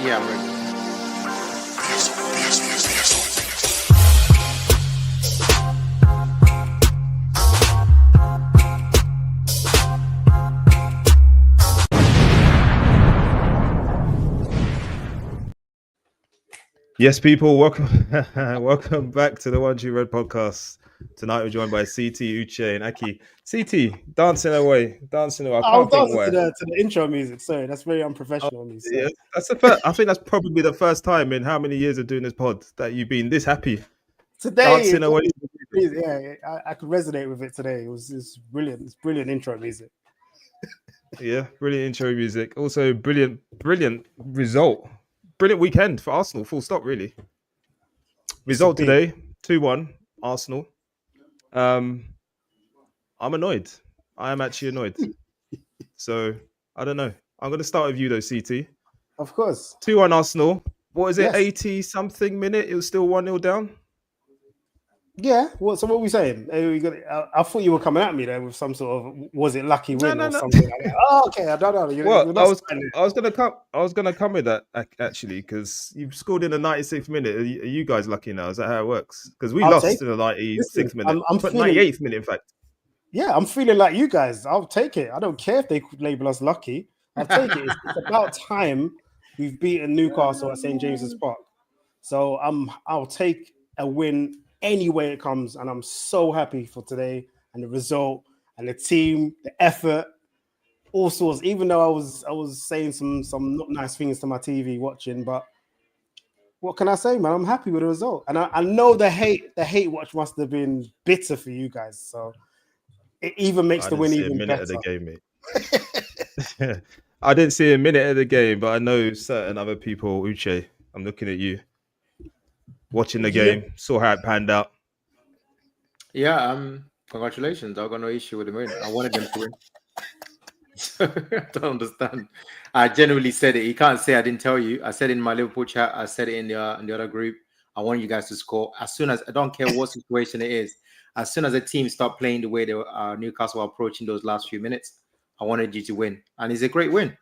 Yeah, I'm ready. Yes, people, welcome back to the One True Red podcast. Tonight we're joined by CT, Uche, and Aki. CT, dancing away. I can't think why. To the intro music. Sorry, that's very unprofessional of me. So. Yeah, that's the first. I think that's probably the first time in how many years of doing this pod that you've been this happy. Today, dancing away. Yeah, I could resonate with it today. It's brilliant. It's brilliant intro music. Yeah, brilliant intro music. Also, brilliant result. Brilliant weekend for Arsenal. Full stop, really. Result today, 2-1, Arsenal. I'm annoyed. I am actually annoyed. So, I don't know. I'm going to start with you, though, CT. Of course. 2-1 Arsenal. What is it, Yes. 80-something minute? It was still 1-0 down? Yeah. So what are we saying? I thought you were coming at me there with some sort of, was it lucky win or something like that? Oh, okay. I don't know. I was gonna come with that actually, because you've scored in the 96th minute. Are you guys lucky now? Is that how it works? Because we lost in the 96th minute. I'm 98th minute, in fact. Yeah, I'm feeling like you guys. I'll take it. I don't care if they label us lucky. I'll take it. It's about time we've beaten Newcastle at St. James's Park. So I'll take a win any way it comes, and I'm so happy for today and the result and the team, the effort, all sorts. Even though I was saying some not nice things to my TV watching, but what can I say, man? I'm happy with the result, and I know the hate watch must have been bitter for you guys. So it even makes the win even better. Of the game, mate. I didn't see a minute of the game, but I know certain other people. Uche, I'm looking at you. Watching the game, saw how it panned out. Yeah, congratulations. I've got no issue with the win. I wanted them to win. I don't understand. I genuinely said it. You can't say I didn't tell you. I said it in my Liverpool chat. I said it in the other group. I want you guys to score. As soon as, I don't care what situation it is, as soon as the team start playing the way Newcastle are approaching those last few minutes, I wanted you to win. And it's a great win.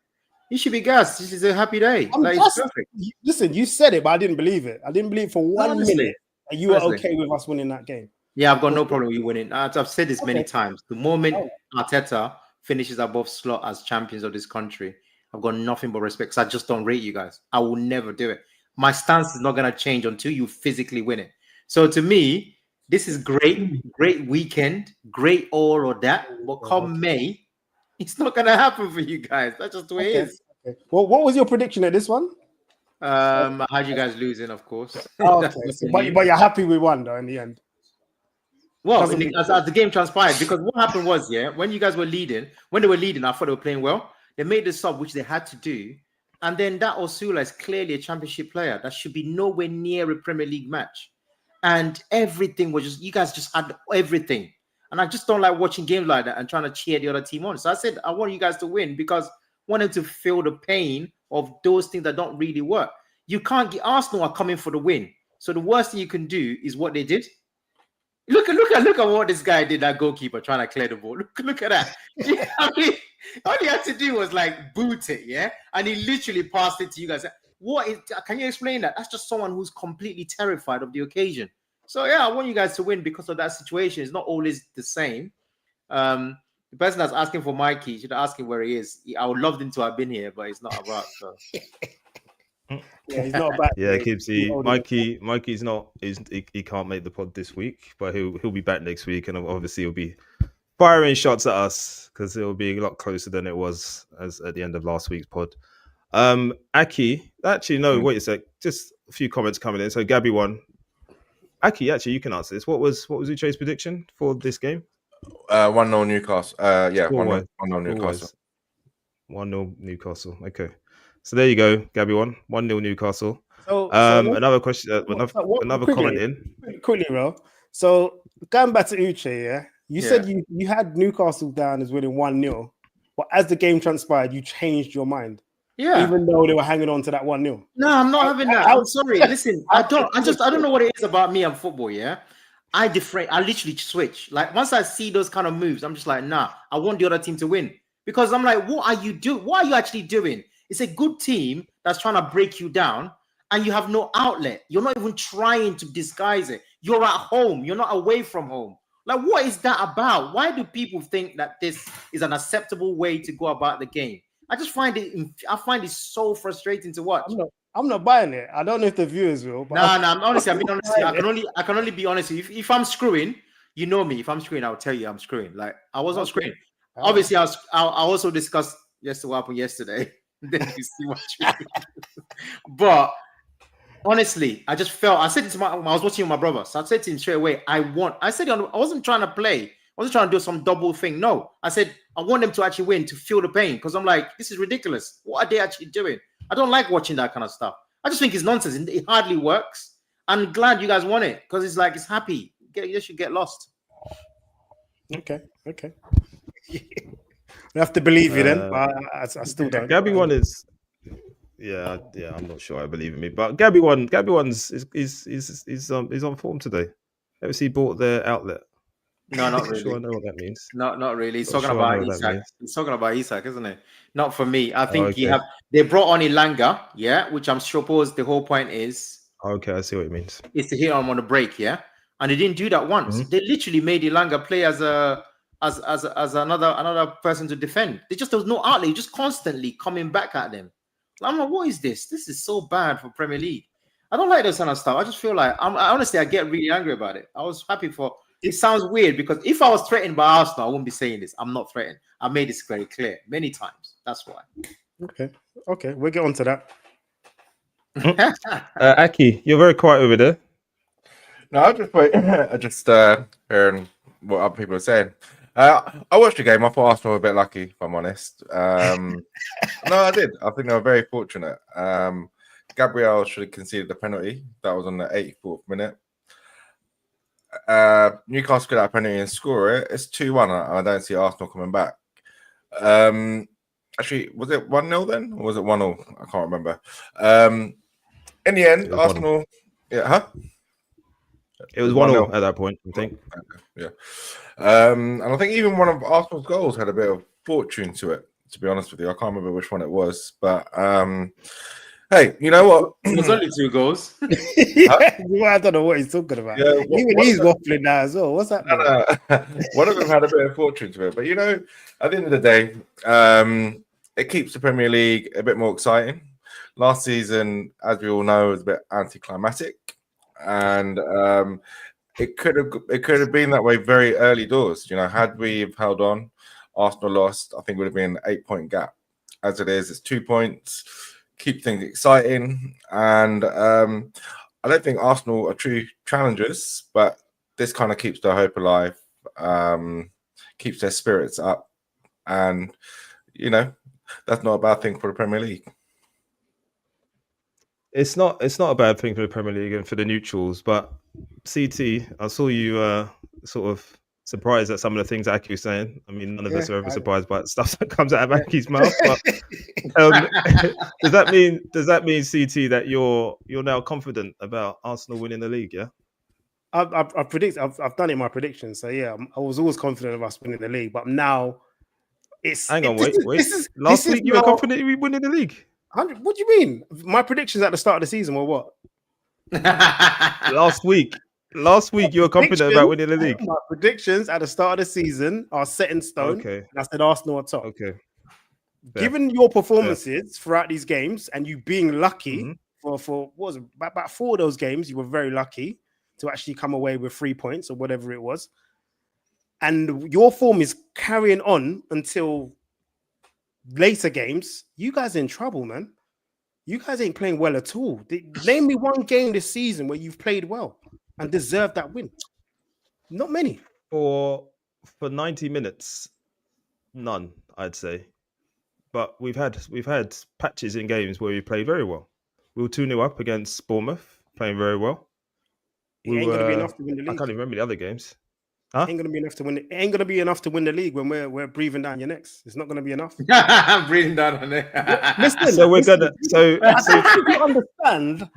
You should be gassed. This is a happy day. It's perfect. Listen, you said it, but I didn't believe it. I didn't believe for one minute that you were okay with us winning that game. Yeah, I've got no problem with you winning. I've said this many times. The moment Arteta finishes above Slot as champions of this country, I've got nothing but respect, because I just don't rate you guys. I will never do it. My stance is not going to change until you physically win it. So to me, this is great weekend, great all or that. But come May, it's not going to happen for you guys. That's just the way it is. Okay. Well, what was your prediction at this one? I had you guys losing, of course. Oh, okay. but you're happy we won, though, in the end. Well, as the game transpired, because what happened was, when they were leading, I thought they were playing well. They made the sub, which they had to do. And then that Osula is clearly a championship player that should be nowhere near a Premier League match. And everything was you guys just had everything. And I just don't like watching games like that and trying to cheer the other team on. So I said, I want you guys to win because I want them to feel the pain of those things that don't really work. You can't get Arsenal are coming for the win. So the worst thing you can do is what they did. Look at what this guy did, that goalkeeper trying to clear the ball. Look at that. I mean, all he had to do was like boot it, and he literally passed it to you guys. Can you explain that? That's just someone who's completely terrified of the occasion. So I want you guys to win because of that situation. It's not always the same. The person that's asking for Mikey should ask him where he is. I would love him to have been here, but it's not about. So. Yeah, he's not back. Yeah, Mikey's not. He can't make the pod this week, but he'll be back next week, and obviously he'll be firing shots at us because it'll be a lot closer than it was as at the end of last week's pod. Aki, actually, no, wait a sec. Just a few comments coming in. So Gabby won. Aki, actually, you can answer this. What was Uche's prediction for this game? 1-0 Newcastle. 1-0 Newcastle. 1-0 Newcastle. Okay. So there you go, Gabby won. 1-0 Newcastle. Another question, another comment in. Quickly, bro. So going back to Uche, you said you had Newcastle down as winning 1-0, but as the game transpired, you changed your mind. Yeah. Even though they were hanging on to that 1-0. No, I'm not having that. I'm sorry. Listen, I don't know what it is about me and football, I literally switch. Like once I see those kind of moves, I'm just like, nah, I want the other team to win. Because I'm like, what are you doing? What are you actually doing? It's a good team that's trying to break you down, and you have no outlet. You're not even trying to disguise it. You're at home. You're not away from home. Like, what is that about? Why do people think that this is an acceptable way to go about the game? I just find it so frustrating to watch. I'm not buying it. I don't know if the viewers will. But Honestly, I can only be honest. If I'm screwing, you know me. If I'm screwing, I'll tell you I'm screwing. Like, I was not screwing. Obviously, I also discussed what happened yesterday. Then you see what you mean. But honestly, I said it to I was watching with my brother. So I said to him straight away, I wasn't trying to play. I wasn't trying to do some double thing. No, I said, I want them to actually win, to feel the pain. Because I'm like, this is ridiculous. What are they actually doing? I don't like watching that kind of stuff. I just think it's nonsense. It hardly works. I'm glad you guys won it. Because it's like, it's happy. You should get lost. Okay. I have to believe you then, but I still don't. Gabby one is, yeah. I'm not sure I believe in me, but Gabby one's is on form today. Ever see bought their outlet? No, not really. Sure, I know what that means. Not really. He's Not talking sure I about know what that Isak. means. He's talking about Isak, isn't it? Not for me. I think okay. they brought on Ilanga, yeah, which I'm suppose the whole point is. Okay, I see what it means. Is to hit him on the break, yeah, and they didn't do that once. Mm-hmm. They literally made Ilanga play as another person to defend. There was no outlet. He just constantly coming back at them. I'm like, what is this? This is so bad for Premier League. I don't like those kind of stuff. I just feel like honestly, I get really angry about it. I was happy for. It sounds weird because if I was threatened by Arsenal, I wouldn't be saying this. I'm not threatened. I made this very clear many times. That's why. Okay, we'll get on to that. Aki, you're very quiet over there. No, I just hearing what other people are saying. I watched the game. I thought Arsenal were a bit lucky, if I'm honest. No, I did. I think they were very fortunate. Gabriel should have conceded the penalty. That was on the 84th minute. Newcastle get that penalty and score it. It's 2-1. I don't see Arsenal coming back. Actually, was it 1-0 then? Or was it 1-0? I can't remember. In the end, Arsenal... Yeah, huh? It was 1-0 at that point, I think. Yeah. And I think even one of Arsenal's goals had a bit of fortune to it, to be honest with you. I can't remember which one it was. But, hey, you know what? It was only 2 goals. I don't know what he's talking about. Yeah, even he's waffling now as well. What's that? One of them had a bit of fortune to it. But, you know, at the end of the day, it keeps the Premier League a bit more exciting. Last season, as we all know, was a bit anticlimactic. And it could have been that way very early doors. You know, had we held on, Arsenal lost, I think it would have been an 8-point gap. As it is, it's 2 points, keep things exciting. And I don't think Arsenal are true challengers, but this kind of keeps their hope alive, keeps their spirits up. And, you know, that's not a bad thing for the Premier League. It's not a bad thing for the Premier League and for the neutrals, but CT, I saw you sort of surprised at some of the things Aki was saying. I mean, none of us are ever surprised by stuff that comes out of Aki's mouth. But does that mean CT that you're now confident about Arsenal winning the league? Yeah, I predict. I've done it in my predictions. So yeah, I was always confident of us winning the league, but now it's. Hang on, wait. Last week you were confident we winning the league. What do you mean? My predictions at the start of the season were what? Last week you were confident about winning the league. My predictions at the start of the season are set in stone. Okay. And I said Arsenal are top. Okay. Given your performances throughout these games and you being lucky for what was it, about 4 of those games, you were very lucky to actually come away with 3 points or whatever it was. And your form is carrying on until later games. You guys are in trouble, man. You guys ain't playing well at all. Name me one game this season where you've played well and deserved that win. Not many. For 90 minutes, none, I'd say. But we've had patches in games where we played very well. We were 2-0 up against Bournemouth, playing very well. It ain't gonna be enough to win the league. I can't even remember the other games. Huh? Ain't gonna be enough to win. It ain't gonna be enough to win the league when we're breathing down your necks. It's not gonna be enough. Breathing down on it. Listen, so we're gonna. So I don't think you understand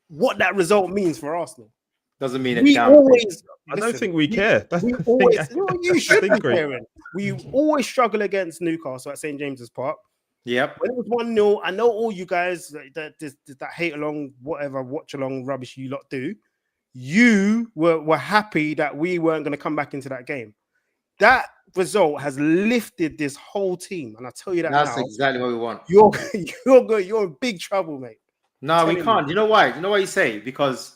what that result means for Arsenal. Doesn't mean it. We always. I don't think we care. We always. You should be caring. We always struggle against Newcastle at St James's Park. Yep. When it was 1-0, I know all you guys that hate along, whatever, watch along rubbish you lot do. You were happy that we weren't going to come back into that game. That result has lifted this whole team, and I tell you that That's now. exactly what we want. You're in big trouble, mate. No, we can't. You know why? You know why you say? Because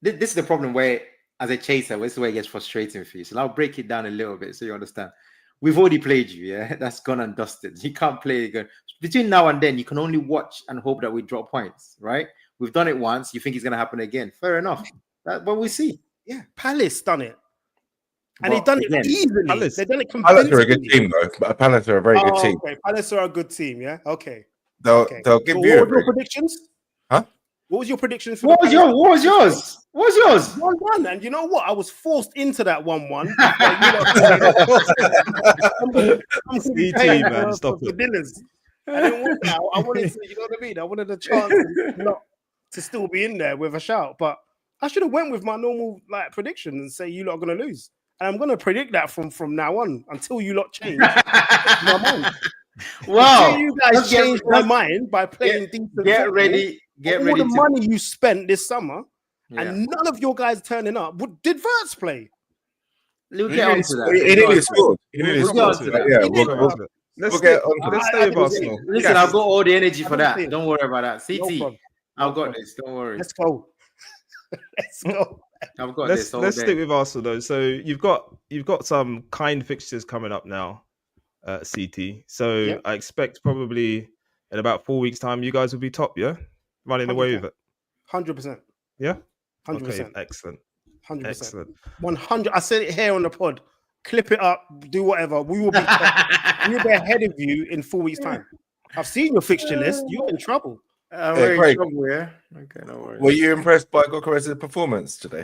this is the problem where, as a chaser, this is where it gets frustrating for you. So I'll break it down a little bit so you understand. We've already played you, yeah? That's gone and dusted. You can't play again. Between now and then, you can only watch and hope that we drop points, right? We've done it once. You think it's going to happen again. Fair enough. That's what we see. Yeah, Palace done it. And But they've done again, it easily. Palace- They've done it Palace are a good convincingly. team, though. Palace are a very good team. Okay, Palace are a good team, yeah? Okay. They'll Okay. give So you what a were your predictions? Huh? What was your prediction for What the was Palace? yours? What was yours? 1-1, and you know what? I was forced into that 1-1. CT, man, stop for it. dinners. I didn't want that. I wanted to, you know what I mean? I wanted a chance not to still be in there with a shout, but I should have went with my normal prediction and say you lot are going to lose. And I'm going to predict that from now on until you lot change my mind. Wow. Until you guys change my mind by playing decent Get football, ready. Get all ready the to. money you spent this summer, Yeah. and none of your guys turning up. Did Verts play? We'll He get nearly onto that. scored. He nearly We'll get scored. onto that. Yeah, He did. Let's We'll stay, get onto let's that. stay with I- I- Arsenal. Listen, I've got all the energy for I that. don't Don't worry about that. No CT, problem. I've No got problem. this. Don't worry. Let's go. Let's go. I've got Let's this. All let's day. stick with Arsenal though. So you've got some kind fixtures coming up now, CT. So Yep. I expect probably in about 4 weeks' time, you guys will be top, yeah, running away with it. 100%. Yeah. 100%. Okay. Excellent. 100%. Excellent. 100. I said it here on the pod. Clip it up. Do whatever. We will be we'll be ahead of you in 4 weeks' time. I've seen your fixture list. You're in trouble. We're in Craig. trouble, yeah? Okay, no worries. Were you impressed by Gokares' performance today?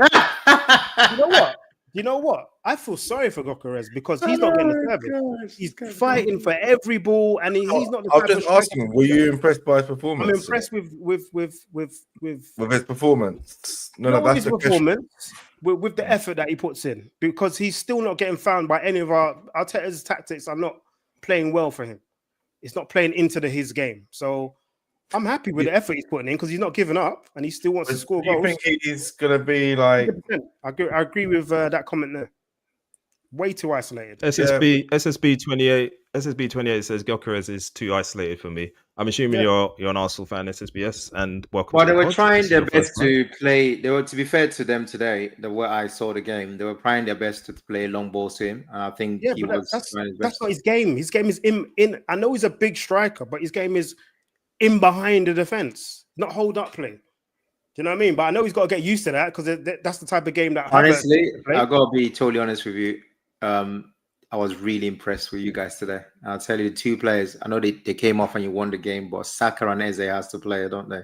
You know what? You know what? I feel sorry for Gokares because he's not getting the service. He's fighting for every ball, and he's not the I'm type of just striker asking, to were do that. you impressed by his I'm performance? impressed with his performance. No, not with that's his the question. performance, with the effort that he puts in, because he's still not getting found by any of our Arteta's tactics are not playing well for him. It's not playing into his game. So I'm happy with the effort he's putting in because he's not giving up and he still wants to score Do you goals. think he's gonna be like 100%. I agree with that comment there. Way too isolated. SSB 28 says Gyökeres is too isolated for me. I'm assuming you're an Arsenal fan, SSBS, and welcome. Well, to they the were pod. trying This is their your best first time. to play. They were, to be fair to them today, the way I saw the game, they were trying their best to play long balls to him. And I think he but was trying his that's best. not his game. His game is in. I know he's a big striker, but his game is in behind the defense, not hold up play. Do you know what I mean? But I know he's got to get used to that because that's the type of game that. Honestly, Havertz plays. I gotta be totally honest with you. I was really impressed with you guys today. I'll tell you, the two players. I know they came off and you won the game, but Saka and Eze has to play, don't they?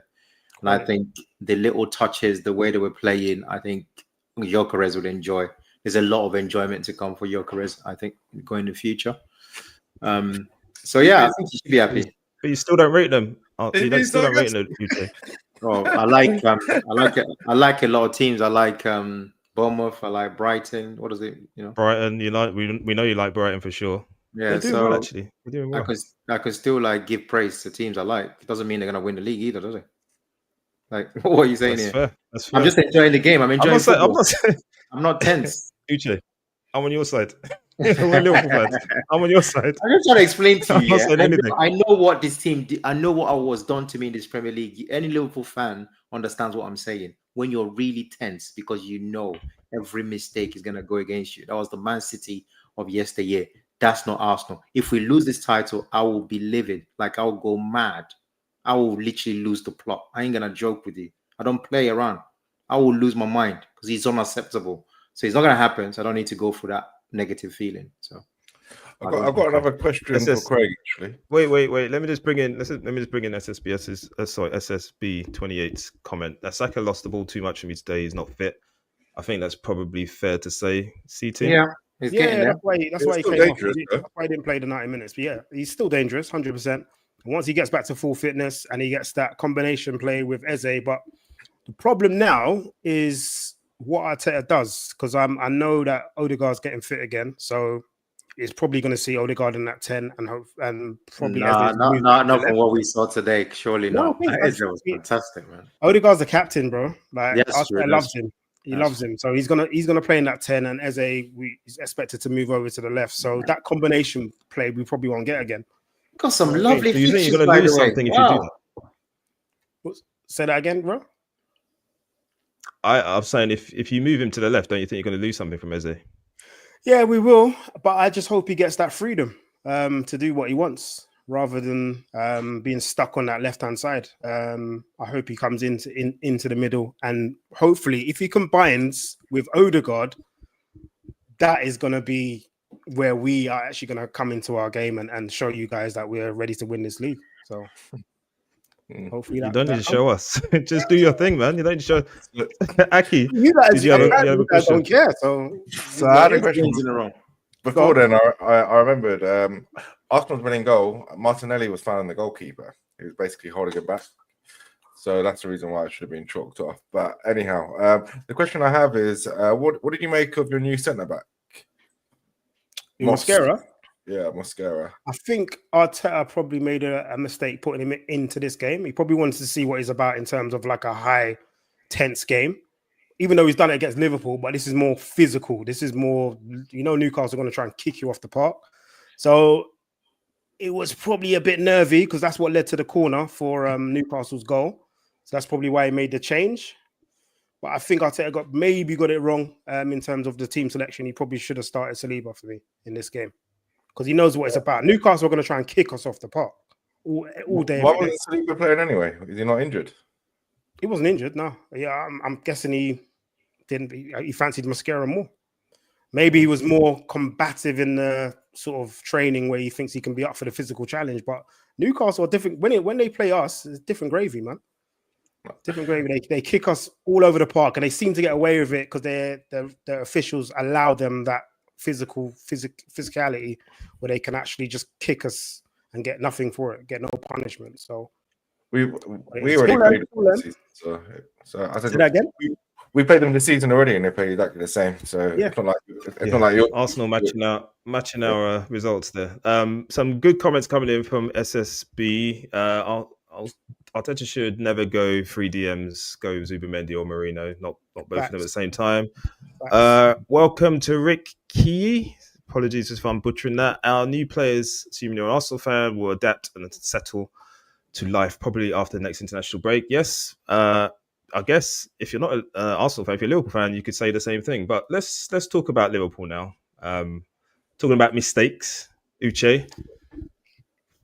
And I think the little touches, the way they were playing, I think Gyökeres would enjoy. There's a lot of enjoyment to come for Gyökeres, I think, going in the future. So yeah, I think you should be happy. But you still don't rate them. You still don't rate good. them, UK. Oh, I like I like a lot of teams. I like Bournemouth. I like Brighton. What is it? You know, Brighton. You like we know you like Brighton for sure. yeah. They're doing So well, actually. They're doing well. I could still like give praise to teams I like. It doesn't mean they're gonna win the league either, does it? Like, what are you saying That's here? fair. That's fair. I'm just enjoying the game. I'm enjoying. I'm football. not saying. I'm not tense. UK, I'm on your side. We're Liverpool fans. I'm on your side. I'm just trying to explain to I'm you. not Yeah? saying anything. I know what this team did. I know what was done to me in this Premier League. Any Liverpool fan understands what I'm saying. When you're really tense because you know every mistake is going to go against you. That was the Man City of yesteryear. That's not Arsenal. If we lose this title, I will be livid. Like, I will go mad. I will literally lose the plot. I ain't going to joke with you. I don't play around. I will lose my mind because it's unacceptable. So it's not going to happen. So I don't need to go through that negative feeling. So I've got another question for Craig, actually. Wait. Let me just bring in SSBS's SSB 28's comment. That Saka lost the ball too much for me today. He's not fit. I think that's probably fair to say. CT. yeah, he's getting there. That's why he still came off. dangerous, That's why he didn't play the 90 minutes. But yeah, he's still dangerous, 100%. And once he gets back to full fitness and he gets that combination play with Eze, but the problem now is what Arteta does, because I know that Odegaard's getting fit again. So is probably going to see Odegaard in that 10 and probably not from what we saw today. Surely No, not. I think Eze was fantastic, man. Odegaard's the captain, bro. Like Yes, Arteta loves him. He loves him, so he's gonna play in that 10, and Eze is expected to move over to the left. So that combination play we probably won't get again. Got some lovely So you think features, you're going by to lose the way. something if Wow. you do that? Say that again, bro. I'm saying if you move him to the left, don't you think you're going to lose something from Eze? Yeah, we will, but I just hope he gets that freedom to do what he wants rather than being stuck on that left-hand side. I hope he comes into the middle, and hopefully if he combines with Odegaard, that is going to be where we are actually going to come into our game and show you guys that we're ready to win this league. So hopefully you don't need to show us. Just do your thing, man. You don't need to show. Aki, you guys, did you have a question? don't care. So I had a question in a row. before then. I remembered Arsenal's winning goal. Martinelli was fouling the goalkeeper. He was basically holding it back. So that's the reason why it should have been chalked off. But anyhow, the question I have is, what did you make of your new centre back? Mosquera? Yeah, Mosquera. I think Arteta probably made a mistake putting him into this game. He probably wanted to see what he's about in terms of like a high, tense game. Even though he's done it against Liverpool, but this is more physical. This is more, Newcastle are going to try and kick you off the park. So it was probably a bit nervy because that's what led to the corner for Newcastle's goal. So that's probably why he made the change. But I think Arteta maybe got it wrong in terms of the team selection. He probably should have started Saliba for me in this game because he knows what it's about. Newcastle are going to try and kick us off the park all day. Why wasn't Saliba playing anyway? Is he not injured? He wasn't injured, no. Yeah, I'm guessing he didn't. He fancied Mosquera more. Maybe he was more combative in the sort of training where he thinks he can be up for the physical challenge. But Newcastle are different. When they play us, it's different gravy, man. Different gravy. They kick us all over the park, and they seem to get away with it because their officials allow them that physicality where they can actually just kick us and get nothing for it, get no punishment. So we already played them. So I said that again. We played them this season already, and they played exactly the same. So yeah. it's not like Arsenal matching our results there. Some good comments coming in from SSB. Arteta should never go 3 DMs, go Zubimendi or Marino, not both of them at the same time. Welcome to Rick Key. Apologies if I'm butchering that. Our new players, assuming you're an Arsenal fan, will adapt and settle to life probably after the next international break. Yes, I guess if you're not an Arsenal fan, if you're a Liverpool fan, you could say the same thing. But let's talk about Liverpool now. Talking about mistakes, Uche.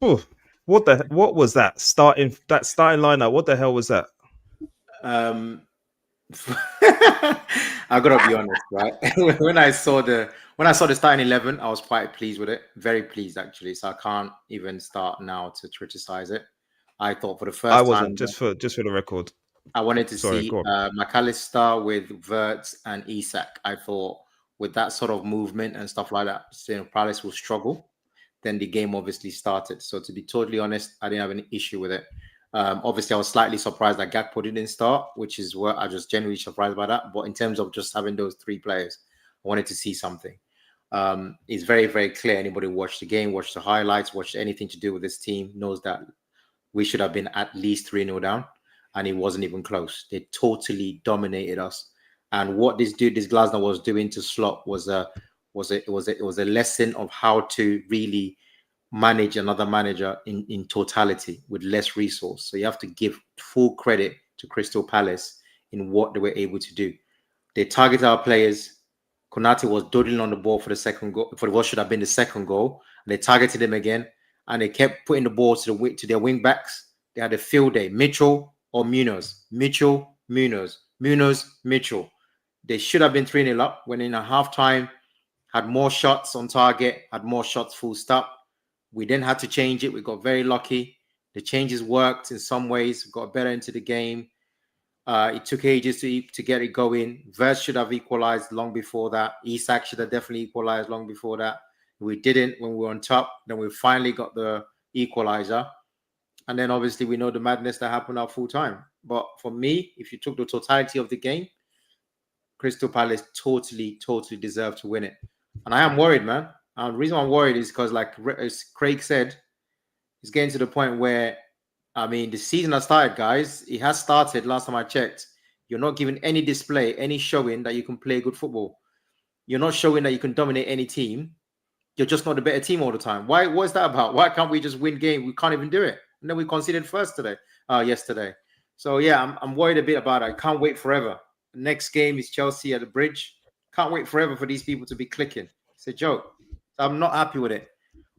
Oh, what was that starting lineup? What the hell was that? I gotta be honest, right? when I saw the starting 11, I was quite pleased with it. Very pleased actually. So I can't even start now to criticize it. I thought for the first time, I wasn't just for the record. I wanted to see McAllister with Wirtz and Isak. I thought with that sort of movement and stuff like that, Palace will struggle. Then the game obviously started. So to be totally honest, I didn't have any issue with it. Obviously, I was slightly surprised that Gakpo didn't start, which is what I was genuinely surprised by that. But in terms of just having those 3 players, I wanted to see something. It's very, very clear. Anybody who watched the game, watched the highlights, watched anything to do with this team knows that we should have been at least 3-0 down. And it wasn't even close. They totally dominated us. And what this Glasner was doing to Slot was a lesson of how to really manage another manager in totality with less resource. So you have to give full credit to Crystal Palace in what they were able to do. They targeted our players. Konate was dawdling on the ball for the second goal, for what should have been the second goal. And they targeted him again, and they kept putting the ball to their wing backs. They had a field day. Mitchell or Munoz. Mitchell, Munoz. Munoz, Mitchell. They should have been 3-0 up when in a half-time had more shots on target, had more shots full stop. We then had to change it. We got very lucky. The changes worked in some ways. We got better into the game. It took ages to get it going. Wirtz should have equalized long before that. Isak should have definitely equalized long before that. We didn't when we were on top. Then we finally got the equalizer. And then obviously we know the madness that happened at full time. But for me, if you took the totality of the game, Crystal Palace totally deserved to win it. And I am worried, man. The reason I'm worried is because, like as Craig said, it's getting to the point where, I mean, the season has started, guys. It has started. Last time I checked, you're not giving any display, any showing that you can play good football. You're not showing that you can dominate any team. You're just not the better team all the time. Why? What's that about? Why can't we just win game? We can't even do it. And then we conceded first yesterday. So yeah, I'm worried a bit about it. I can't wait forever. The next game is Chelsea at the Bridge. Can't wait forever for these people to be clicking. It's a joke. So I'm not happy with it.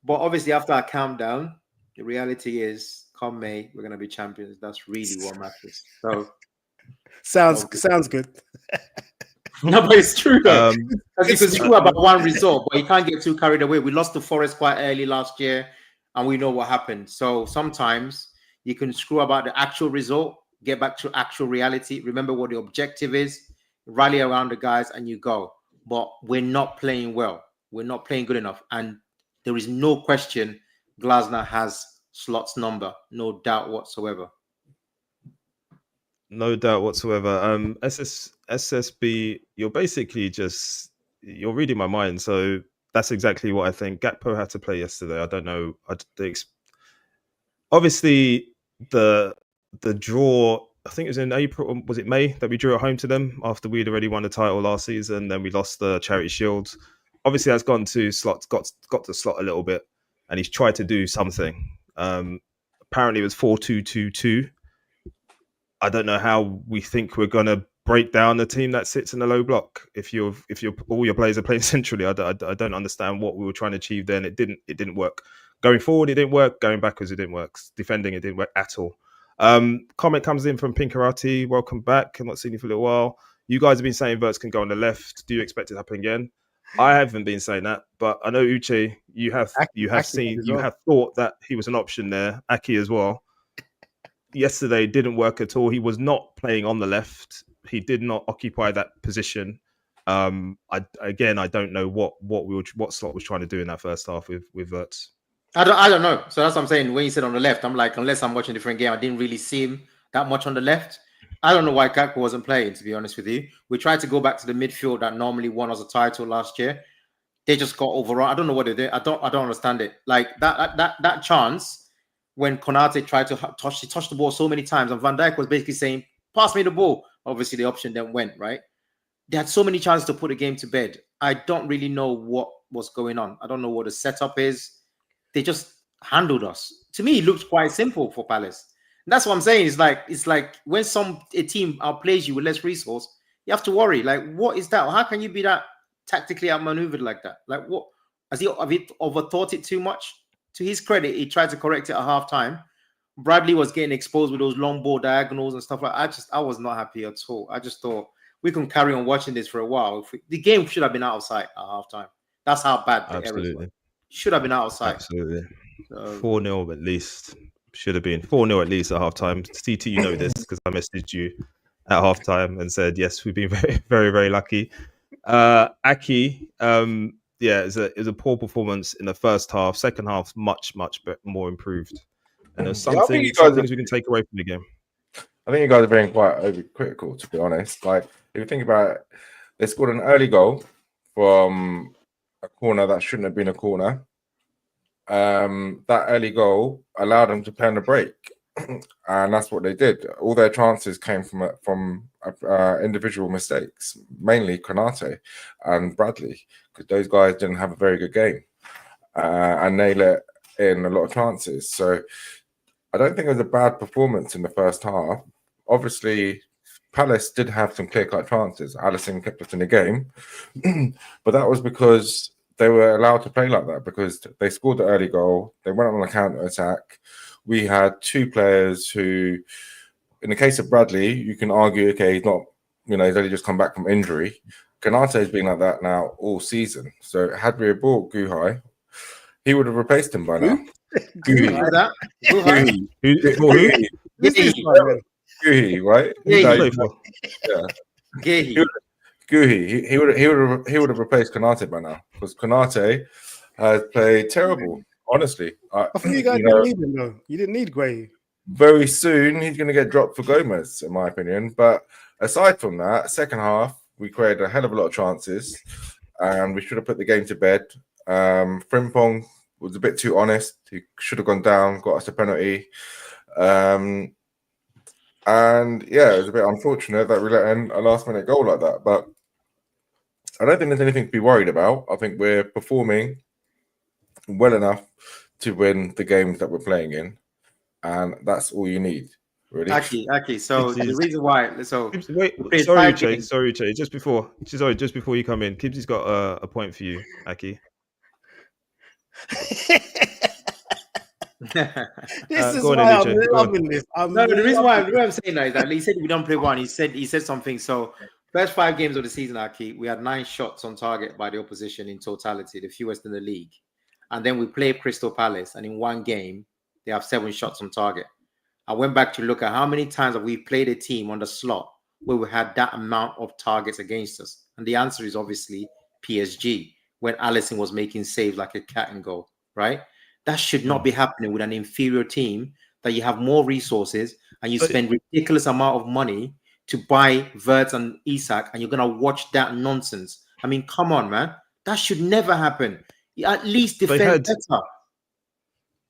But obviously, after I calm down, the reality is, come May, we're gonna be champions. That's really what matters. So sounds good. no, but it's true though. Because you can it's screw about one result, but you can't get too carried away. We lost to Forest quite early last year, and we know what happened. So sometimes you can screw about the actual result, get back to actual reality. Remember what the objective is, rally around the guys, and you go. But we're not playing well. We're not playing good enough. And there is no question Glasner has Slot's number. No doubt whatsoever. No doubt whatsoever. SSB, you're basically you're reading my mind. So that's exactly what I think. Gakpo had to play yesterday. I don't know. Obviously, the draw, I think it was in April, was it May, that we drew at home to them after we'd already won the title last season. Then we lost the Charity Shield. Obviously, that's gone to Slot, got to Slot a little bit, and he's tried to do something. Apparently, it was 4-2-2-2. I don't know how we think we're going to break down the team that sits in the low block. If all your players are playing centrally, I don't understand what we were trying to achieve then. It didn't work. Going forward, it didn't work. Going backwards, it didn't work. Defending, it didn't work at all. Comment comes in from Pinkarati. Welcome back. I've not seen you for a little while. You guys have been saying Verts can go on the left. Do you expect it to happen again? I haven't been saying that, but I know Uche, you have thought that he was an option there. Aki as well. Yesterday didn't work at all. He was not playing on the left. He did not occupy that position. I don't know what Slot was trying to do in that first half with Verts. I don't know. So that's what I'm saying. When you said on the left, I'm like, unless I'm watching a different game, I didn't really see him that much on the left. I don't know why Gakpo wasn't playing, to be honest with you. We tried to go back to the midfield that normally won us a title last year. They just got overrun. I don't know what they did. I don't understand it. Like that chance when Konate tried to touch the ball so many times, and Van Dijk was basically saying, "Pass me the ball." Obviously, the option then went right. They had so many chances to put the game to bed. I don't really know what was going on. I don't know what the setup is. They just handled us. To me, it looked quite simple for Palace. And that's what I'm saying. It's like when a team outplays you with less resource, you have to worry. Like, what is that? How can you be that tactically outmaneuvered like that? Like, what have you overthought it too much? To his credit, he tried to correct it at halftime. Bradley was getting exposed with those long ball diagonals and stuff like that. I was not happy at all. I just thought we can carry on watching this for a while. The game should have been out of sight at halftime. That's how bad the errors were. Should have been out of sight. Absolutely. 4-0 at least. Should have been 4-0 at least at halftime. TT, you know this because I messaged you at halftime and said, yes, we've been very, very, very lucky. Aki, it was a poor performance in the first half. Second half, much, much more improved. And there's some things we can take away from the game. I think you guys are being quite overcritical, to be honest. Like, if you think about it, they scored an early goal from a corner that shouldn't have been a corner. That early goal allowed them to play on the break, and that's what they did. All their chances came from individual mistakes, mainly Konate and Bradley, because those guys didn't have a very good game, and they let in a lot of chances. So I don't think it was a bad performance in the first half. Obviously, Palace did have some clear-cut chances. Alisson kept us in the game, but that was because they were allowed to play like that, because they scored the early goal. They went on a counter-attack. We had two players who, in the case of Bradley, you can argue, okay, he's not, he's only just come back from injury. Konate has been like that now all season. So had we bought Guhai, he would have replaced him by now. Guhai, right? Guhi, he would have replaced Konate by now, because Konate has played terrible. Honestly, I think you guys didn't need him though. You didn't need Guhi. Very soon he's going to get dropped for Gomez, in my opinion. But aside from that, second half we created a hell of a lot of chances, and we should have put the game to bed. Frimpong was a bit too honest. He should have gone down, got us a penalty. And yeah, it was a bit unfortunate that we let in a last-minute goal like that. But I don't think there's anything to be worried about. I think we're performing well enough to win the games that we're playing in, and that's all you need, really. Aki. So the reason why, so wait, sorry, Uche. Just before you come in, Kibbsy's got a point for you, Aki. This is why I'm loving this. The reason why I'm saying that is that he said we don't play one. He said something. So first 5 games of the season, Aki, we had 9 shots on target by the opposition in totality, the fewest in the league. And then we play Crystal Palace, and in one game, they have 7 shots on target. I went back to look at how many times have we played a team on the slot where we had that amount of targets against us. And the answer is obviously PSG, when Alisson was making saves like a cat and goal, right? That should not be happening with an inferior team that you have more resources and you spend ridiculous amount of money to buy Wirtz and Isak, and you're going to watch that nonsense. I mean, come on, man. That should never happen. At least defend better.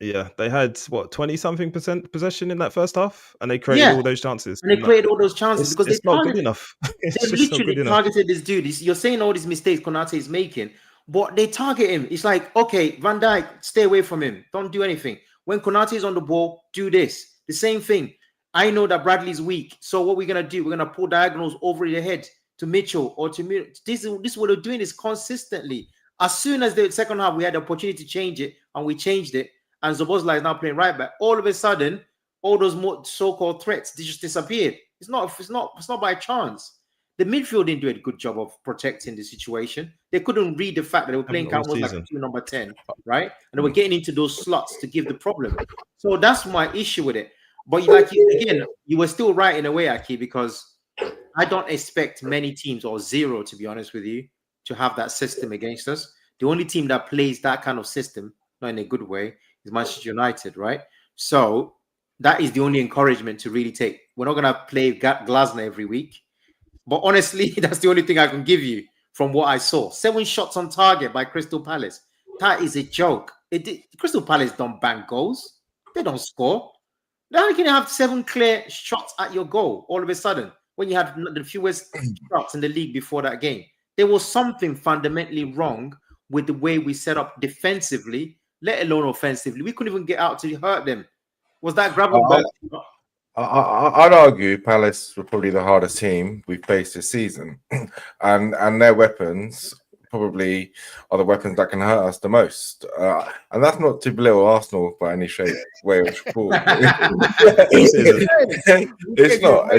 Yeah, they had 20-something% possession in that first half, and they created all those chances. And they created all those chances because it's not good enough. They literally targeted this dude. You're saying all these mistakes Konate is making, but they target him. It's like, okay, Van Dijk, stay away from him. Don't do anything. When Konate is on the ball, do this. The same thing. I know that Bradley's weak, so what we're gonna do? We're gonna pull diagonals over the head to Mitchell or to Mitchell. This is what they're doing this consistently. As soon as the second half, we had the opportunity to change it, and we changed it. And Szoboszlai is now playing right back. All of a sudden, all those more so-called threats they just disappeared. It's not by chance. The midfield didn't do a good job of protecting the situation. They couldn't read the fact that they were playing Campbell like number 10, right? And they were getting into those slots to give the problem. So that's my issue with it. But you were still right in a way, Aki, because I don't expect many teams, or zero, to be honest with you, to have that system against us. The only team that plays that kind of system, not in a good way, is Manchester United, right? So that is the only encouragement to really take. We're not going to play Glasner every week. But honestly, that's the only thing I can give you from what I saw. 7 shots on target by Crystal Palace. That is a joke. Crystal Palace don't bank goals. They don't score. How can you have 7 clear shots at your goal all of a sudden when you had the fewest shots in the league before that game? There was something fundamentally wrong with the way we set up defensively, let alone offensively. We couldn't even get out to hurt them. Was that gravel? I'd argue Palace were probably the hardest team we've faced this season, and their weapons probably are the weapons that can hurt us the most. And that's not to belittle Arsenal by any shape, way, or form. It's not.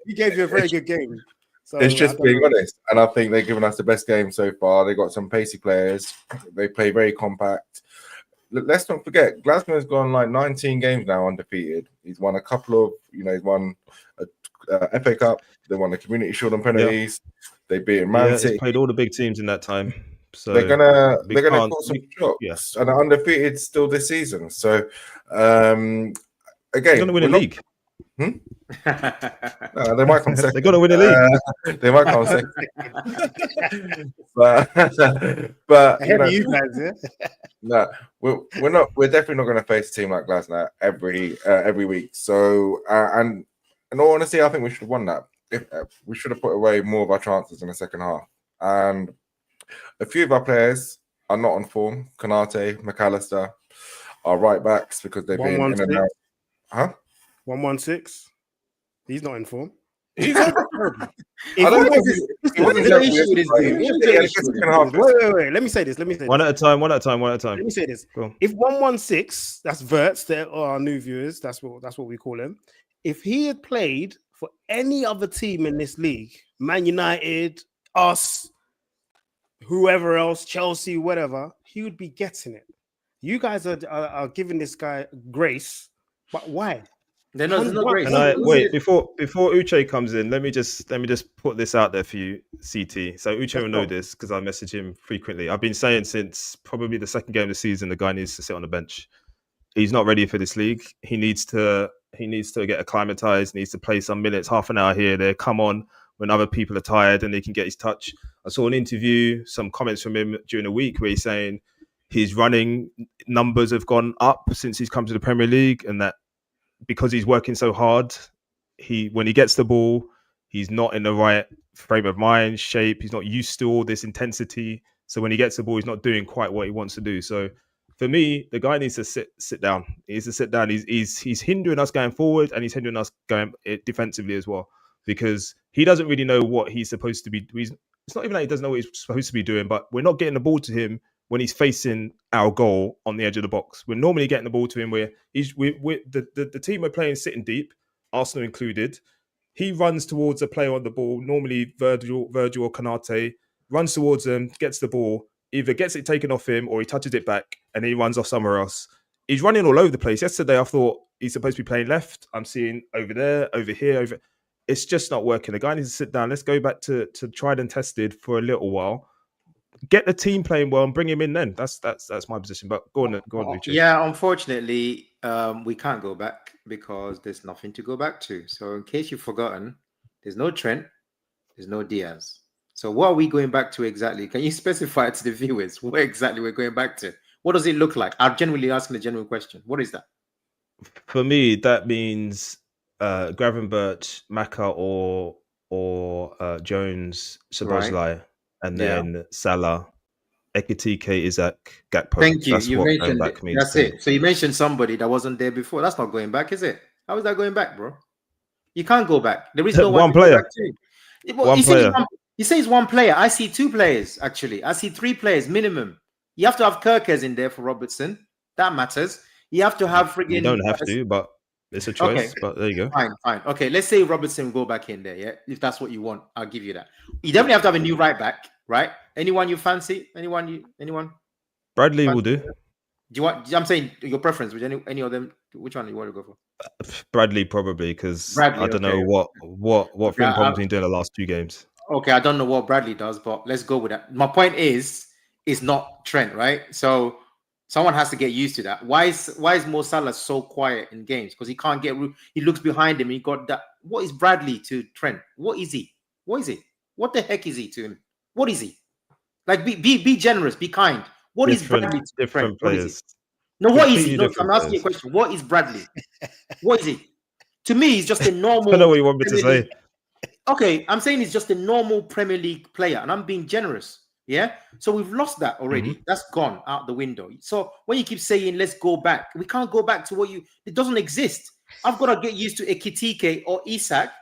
He gave you a very good game. So it's just being honest, and I think they've given us the best game so far. They got some pacey players. They play very compact. Let's not forget, Glasgow's gone like 19 games now undefeated. He's won a couple of, he's won a FA Cup. They won the Community Shield on penalties. They beat Man City. He's played all the big teams in that time. So they're gonna put some shots, and are undefeated still this season. So again, they're gonna win a league. They might come second. They're gonna win a league. They might come second. but ahead of you guys, yeah. No, we're not. We're definitely not going to face a team like Glasgow every week. So, and in all honesty, I think we should have won that. We should have put away more of our chances in the second half. And a few of our players are not on form. Konate, McAllister, our right backs, because they've been in and out. Huh? 116. He's not in form. Wait. Let me say this. One at a time. Let me say this. Cool. If 116, that's Wirtz, they're our new viewers. That's what we call him. If he had played for any other team in this league, Man United, us, whoever else, Chelsea, whatever, he would be getting it. You guys are giving this guy grace, but why? There's no grace. Wait, before Uche comes in, let me just put this out there for you, CT. So Uche will know this because I message him frequently. I've been saying since probably the second game of the season, the guy needs to sit on the bench. He's not ready for this league. He needs to get acclimatized, needs to play some minutes, half an hour here, there, come on when other people are tired and they can get his touch. I saw an interview, some comments from him during the week where he's saying, his running numbers have gone up since he's come to the Premier League, and that because he's working so hard, when he gets the ball, he's not in the right frame of mind, shape. He's not used to all this intensity. So when he gets the ball, he's not doing quite what he wants to do. So for me, the guy needs to sit down. He needs to sit down. He's hindering us going forward, and he's hindering us going defensively as well, because he doesn't really know what he's supposed to be. It's not even like he doesn't know what he's supposed to be doing, but we're not getting the ball to him when he's facing our goal on the edge of the box. We're normally getting the ball to him where the team we're playing sitting deep, Arsenal included. He runs towards a player on the ball, normally Virgil or Konate, runs towards them, gets the ball, either gets it taken off him or he touches it back and he runs off somewhere else. He's running all over the place. Yesterday, I thought he's supposed to be playing left. I'm seeing over there, over here, over. It's just not working. The guy needs to sit down. Let's go back to tried and tested for a little while. Get the team playing well and bring him in then. That's my position. But go on, Richie. Yeah, unfortunately, we can't go back because there's nothing to go back to. So in case you've forgotten, there's no Trent, there's no Diaz. So what are we going back to exactly? Can you specify to the viewers where exactly we're going back to? What does it look like? I'm genuinely asking a genuine question. What is that? For me, that means Gravenberch, Maka, or Jones, Szoboszlai, right. And then Salah, Ekitike, Isaac, Gakpo. Thank you. That's you mentioned it. That's it. Me. So you mentioned somebody that wasn't there before. That's not going back, is it? How is that going back, bro? You can't go back. There is no one player. One player. You say it's one player. I see two players, actually. I see three players minimum. You have to have Kirkers in there for Robertson. That matters. You have to have friggin'... You don't have to, but it's a choice. Okay. But there you go. Fine. Okay, let's say Robertson go back in there, yeah? If that's what you want, I'll give you that. You definitely have to have a new right back, right? Anyone you fancy? Anyone? Bradley will do. Do you want... I'm saying your preference. Which any of them... Which one do you want to go for? Bradley, probably, because I don't know what Frimpong's been doing the last 2 games. Okay, I don't know what Bradley does, but let's go with that. My point is not Trent, right? So someone has to get used to that. Why is Mo Salah so quiet in games? Because he can't get. He looks behind him. He got that. What is Bradley to Trent? What is he? What is he? What the heck is he to him? What is he? Like, be generous, be kind. What is Bradley to different Trent? players? No, what is he? No, I'm asking you a question. What is Bradley? What is he? To me, he's just a normal. I don't know what you want me to say. Okay, I'm saying he's just a normal Premier League player, and I'm being generous. Yeah, so we've lost that already. Mm-hmm. That's gone out the window. So when you keep saying let's go back, we can't go back to it doesn't exist. I've got to get used to Ekitike or Isak.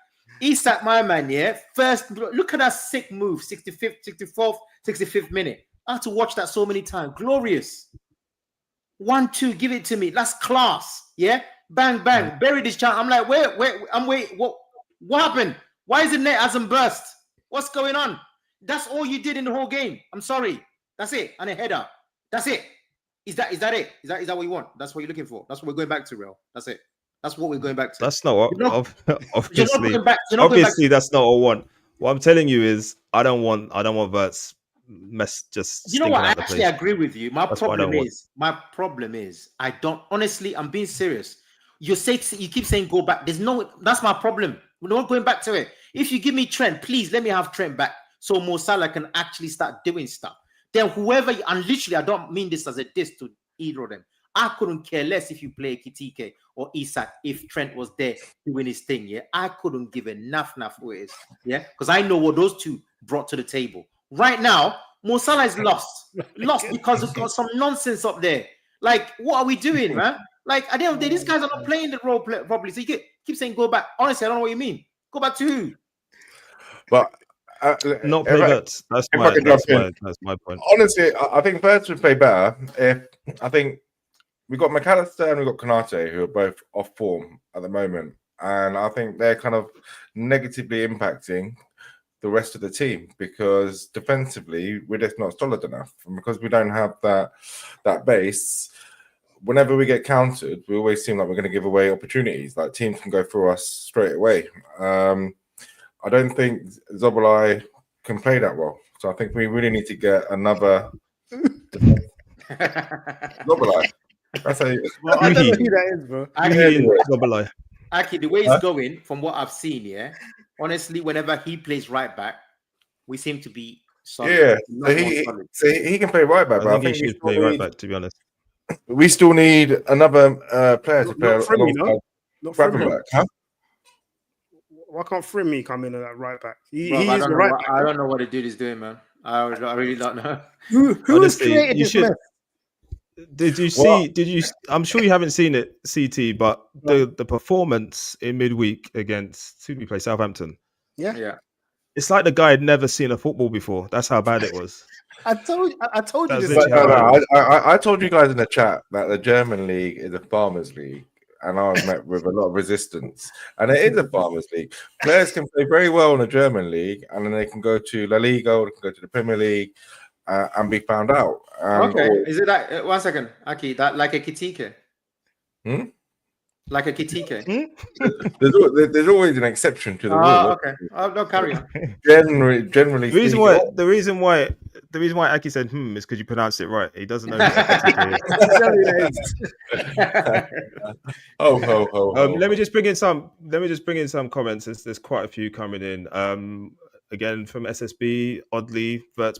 Isak, my man, yeah. First, look at that sick move, 65th, 64th, 65th minute. I had to watch that so many times. Glorious. 1-2, give it to me. That's class. Yeah, bang, bang, mm-hmm. Bury this child. I'm like, wait. What happened? Why is the net hasn't burst? What's going on? That's all you did in the whole game. I'm sorry. That's it. And a header. That's it. Is that it? Is that what you want? That's what you're looking for. That's what we're going back to, Real. That's it. That's what we're going back to. That's not what. Obviously, that's not what I want. What I'm telling you is, I don't want Vert's mess. Just you know what? I actually agree with you. My problem is, I don't. Honestly, I'm being serious. You keep saying go back. That's my problem. We're not going back to it. If you give me Trent, please let me have Trent back so Mo Salah can actually start doing stuff. Then and literally, I don't mean this as a diss to either of them. I couldn't care less if you play Kitike or Isak if Trent was there doing his thing. Yeah, I couldn't give a naff who it is. Yeah, because I know what those two brought to the table. Right now, Mo Salah is lost because we've got some nonsense up there. Like, what are we doing, man? Like, at the end of the day, these guys are not playing the role properly. So you keep saying go back. Honestly, I don't know what you mean. Go back to who? But not play Verts. That's my point. Honestly, I think Verts would play better. I think we've got McAllister and we've got Konate, who are both off form at the moment. And I think they're kind of negatively impacting the rest of the team because defensively, we're just not solid enough. And because we don't have that base, whenever we get countered, we always seem like we're going to give away opportunities. Like teams can go through us straight away. I don't think Szoboszlai can play that well. So I think we really need to get another Szoboszlai. That's how well, I don't know who that is, bro. Actually, the way it's going, from what I've seen, yeah, honestly, whenever he plays right back, we seem to be solid. Yeah, Not so more he solid. so he can play right back. I But think he we should still play right need- back, to be honest. We still need another player to play Not Frim, you know? alongside Not Frim. Gravenberch, huh? Why can't Frimmy come in at that right back? Bro, He I is don't the know. right What, back. I don't know what the dude is doing, man. I really don't know. Who has Honestly, created you this should- mess? Did you Well- see? Did you? I'm sure you haven't seen it, CT. But the performance in midweek against who did we play? Southampton. Yeah. It's like the guy had never seen a football before. That's how bad it was. I told you That's this. literally But how bad it was. I told you guys in the chat that the German league is a farmers league, and I was met with a lot of resistance. And it is a farmers league. Players can play very well in the German league, and then they can go to La Liga, or they can go to the Premier League, and be found out. Okay. Is it like 1 second, Aki? That like a Kitike? Hmm? Like a Kitike? There's always an exception to the rule. Okay. Oh, no, carry on. Generally, The reason speaking- why Aki said is because you pronounced it right. He doesn't know. Who Ekitike is. Ho, ho, ho, ho. Let me just bring in some comments. There's quite a few coming in. Again from SSB. Oddly, Verts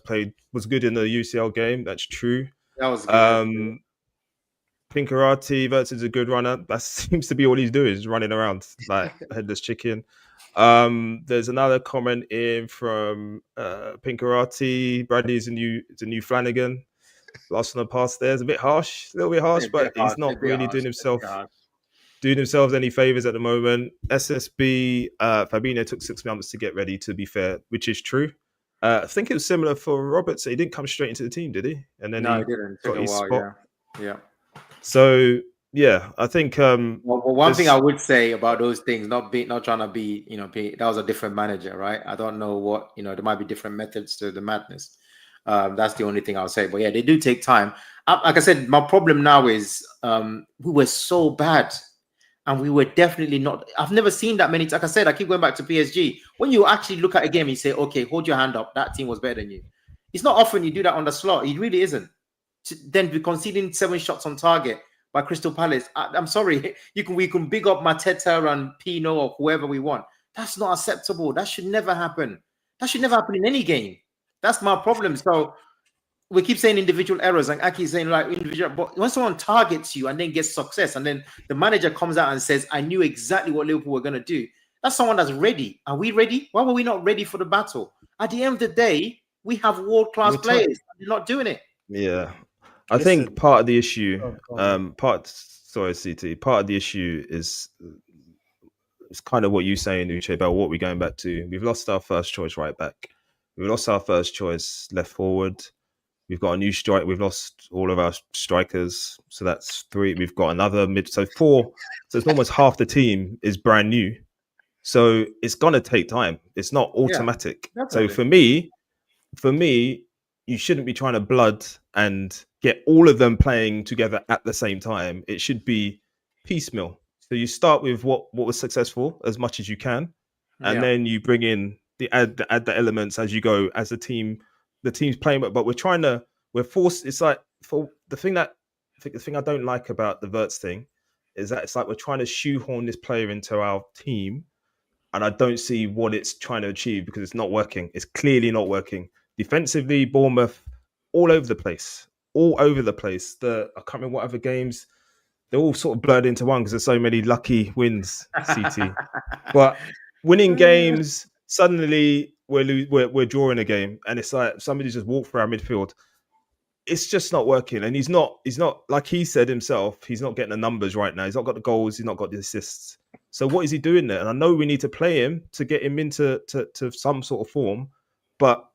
was good in the UCL game. That's true. That was good. Pinkarati, Verts is a good runner. That seems to be all he's doing, is running around like a headless chicken. There's another comment in from Pinkarati. Bradley's a new Flanagan. Lost on the pass there. It's a little bit harsh, but he's not really doing himself any favors at the moment. SSB, Fabinho took 6 months to get ready, to be fair, which is true. I think it was similar for Roberts. He didn't come straight into the team, did he? And then No, he didn't. Took got a his while, spot. Yeah. So yeah, I think Well, one thing I would say about those things, not trying to be, that was a different manager, right? I don't know what, there might be different methods to the madness. That's the only thing I'll say. But yeah, they do take time. Like I said, my problem now is we were so bad, and we were definitely not. I've never seen that many. Like I said, I keep going back to PSG. When you actually look at a game, and you say, "Okay, hold your hand up. That team was better than you." It's not often you do that on the slot. It really isn't. Then be conceding 7 shots on target by Crystal Palace. I'm sorry. We can big up Mateta and Pino or whoever we want. That's not acceptable. That should never happen. That should never happen in any game. That's my problem. So we keep saying individual errors, and Aki saying like individual. But when someone targets you and then gets success, and then the manager comes out and says, "I knew exactly what Liverpool were going to do," that's someone that's ready. Are we ready? Why were we not ready for the battle? At the end of the day, we have world-class players. They're not doing it. Yeah. I think part of the issue, part of the issue is it's kind of what you're saying, Uche, about what we're going back to. We've lost our first choice right back. We've lost our first choice left forward. We've got a new strike. We've lost all of our strikers. So that's 3. We've got another mid. So 4. So it's almost half the team is brand new. So it's going to take time. It's not automatic. So for me, you shouldn't be trying to blood and get all of them playing together at the same time. It should be piecemeal. So you start with what was successful as much as you can, and then you bring in add the elements as you go, as the team's playing. But we're forced. It's like the thing I don't like about the Verts thing is that it's like we're trying to shoehorn this player into our team, and I don't see what it's trying to achieve because it's not working. It's clearly not working. Defensively, Bournemouth, all over the place. I can't remember what other games. They're all sort of blurred into one because there's so many lucky wins, CT. But winning games, suddenly we're drawing a game, and it's like somebody just walked through our midfield. It's just not working, and he's not like he said himself. He's not getting the numbers right now. He's not got the goals. He's not got the assists. So what is he doing there? And I know we need to play him to get him into to some sort of form, but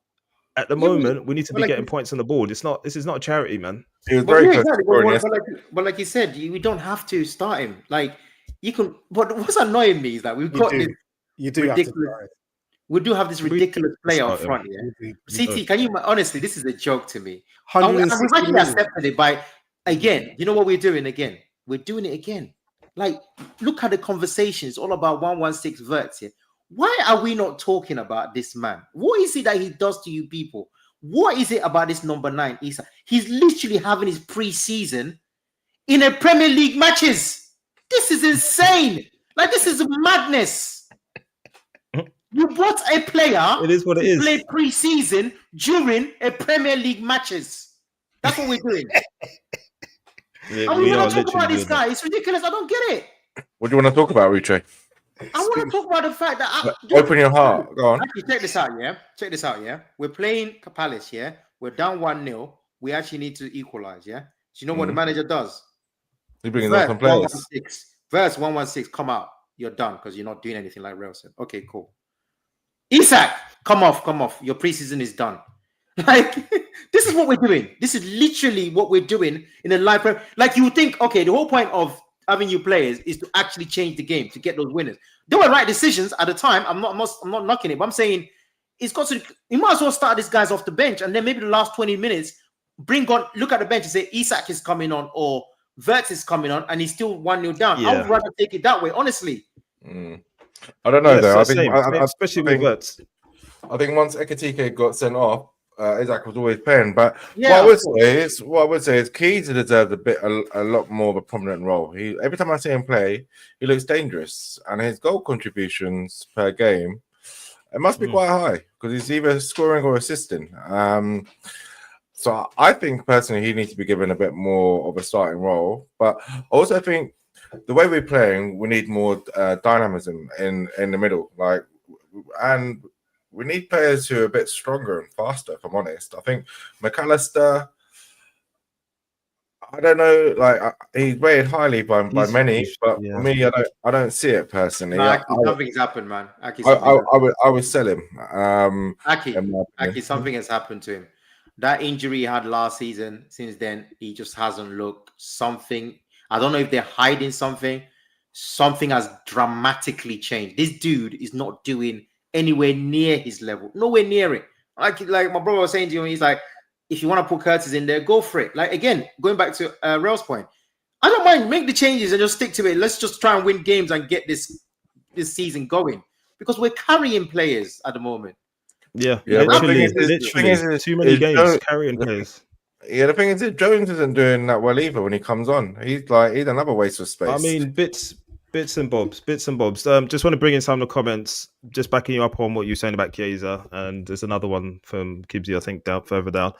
at the moment, we need to be getting points on the board. This is not a charity, man. He was very close. But like you said, we don't have to start him. Like you can. But what's annoying me is that we've got this ridiculous. We do have this ridiculous player up front. Yeah, CT. Can you honestly? This is a joke to me. We've actually accepted it by again. You know what we're doing again? We're doing it again. Like look at the conversation. It's all about 116 Verts here. Why are we not talking about this man? What is it that he does to you people? What is it about this number 9, Issa? He's literally having his pre-season in a Premier League matches. This is insane. Like, this is madness. You bought a player. It is what it is. Play pre-season during a Premier League matches. That's what we're doing. Yeah, And we're going to talk literally about this doing that. guy. It's ridiculous. I don't get it. What do you want to talk about, Uche? I want to talk about the fact that Open your heart. Go on. Actually, check this out, yeah. Check this out, yeah. We're playing Palace, yeah. We're down 1-0. We actually need to equalize, yeah. So you know what the manager does? He's bringing on some players. Verse 116, come out. You're done because you're not doing anything like Real said. Okay, cool. Isak, come off. Your preseason is done. Like, this is what we're doing. This is literally what we're doing in a live. Like, you would think, okay, the whole point of having new players is to actually change the game to get those winners. They were right decisions at the time. I'm not knocking it, but I'm saying it's got to. You might as well start these guys off the bench, and then maybe the last 20 minutes, look at the bench and say Isak is coming on or Verts is coming on, and he's still 1-0 down. Yeah. I would rather take it that way, honestly. I don't know though. I think, especially with Verts. I think once Ekitike got sent off, Isak was always playing. But Yeah, what I would say is Keys deserved a lot more of a prominent role. Every time I see him play, he looks dangerous, and his goal contributions per game, it must be quite high because he's either scoring or assisting. So I think personally he needs to be given a bit more of a starting role. But I also think the way we're playing, we need more dynamism in the middle, and we need players who are a bit stronger and faster, if I'm honest. I think McAllister, I don't know, he's rated highly by many, but for me, I don't see it personally. Something's happened, man. I would sell him. Aki, something has happened to him. That injury he had last season, since then, he just hasn't looked something. I don't know if they're hiding something. Something has dramatically changed. This dude is not doing anywhere near his level. Nowhere near it. Like my brother was saying to you, he's like, if you want to put Curtis in there, go for it. Like, again, going back to Rel's point, I don't mind. Make the changes and just stick to it. Let's just try and win games and get this season going. Because we're carrying players at the moment. Yeah, literally too many games carrying players. Yeah, the thing is that Jones isn't doing that well either when he comes on. He's another waste of space. I mean, bits and bobs. Just want to bring in some of the comments, just backing you up on what you're saying about Chiesa. And there's another one from Kibsy, I think, further down.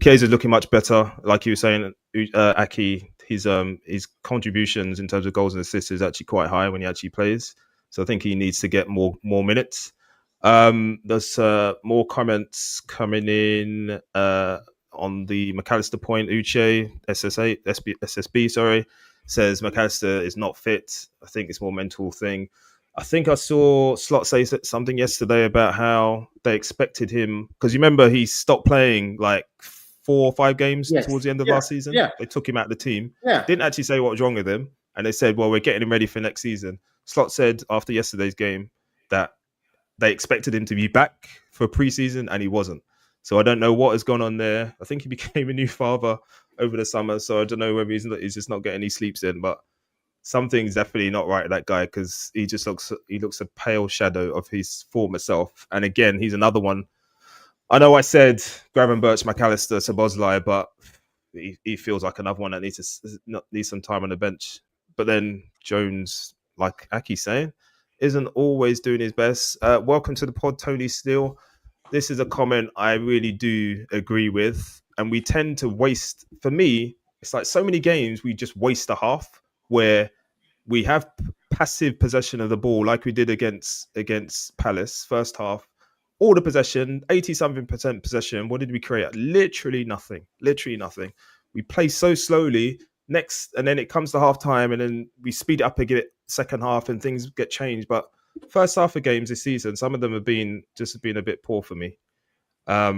Chiesa's looking much better. Like you were saying, Aki, his contributions in terms of goals and assists is actually quite high when he actually plays. So I think he needs to get more minutes. There's more comments coming in on the McAllister point. Uche SSB says McAllister is not fit. I think it's more mental thing. I think I saw Slot say something yesterday about how they expected him, because you remember he stopped playing like 4 or 5 games towards the end of last season. Yeah. They took him out of the team. Yeah. Didn't actually say what was wrong with him, and they said, well, we're getting him ready for next season. Slot said after yesterday's game that they expected him to be back for pre-season, and he wasn't. So I don't know what has gone on there. I think he became a new father over the summer, so I don't know whether he's just not getting any sleeps in, but something's definitely not right with that guy, because he looks a pale shadow of his former self. And again, he's another one. I know I said Gravenberch, McAllister, Szoboszlai, but he feels like another one that needs some time on the bench. But then Jones, like Aki's saying, isn't always doing his best. Welcome to the pod, Tony Steele. This is a comment I really do agree with. And we tend to waste, for me, it's like so many games we just waste a half where we have passive possession of the ball like we did against Palace first half. All the possession, 80-something% possession. What did we create? Literally nothing. We play so slowly and then it comes to half time and then we speed it up and get it second half and things get changed. But first half of games this season, some of them have been a bit poor for me. I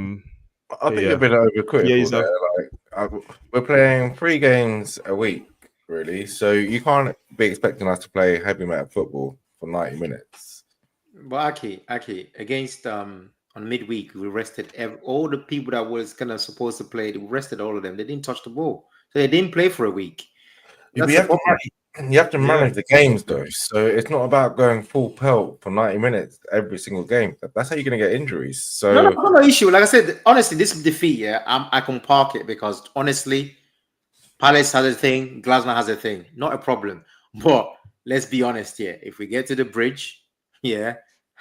think you've been overcritical there. We're playing 3 games a week, really. So you can't be expecting us to play heavy metal football for 90 minutes. But Aki, against on midweek, we rested all the people that was kind of supposed to play. We rested all of them. They didn't touch the ball, so they didn't play for a week. You have to manage the games, though. So it's not about going full pelt for 90 minutes every single game. That's how you're going to get injuries. So no issue. Like I said, honestly, this defeat, I can park it because honestly, Palace has a thing, Glasgow has a thing. Not a problem. But let's be honest here. If we get to the bridge,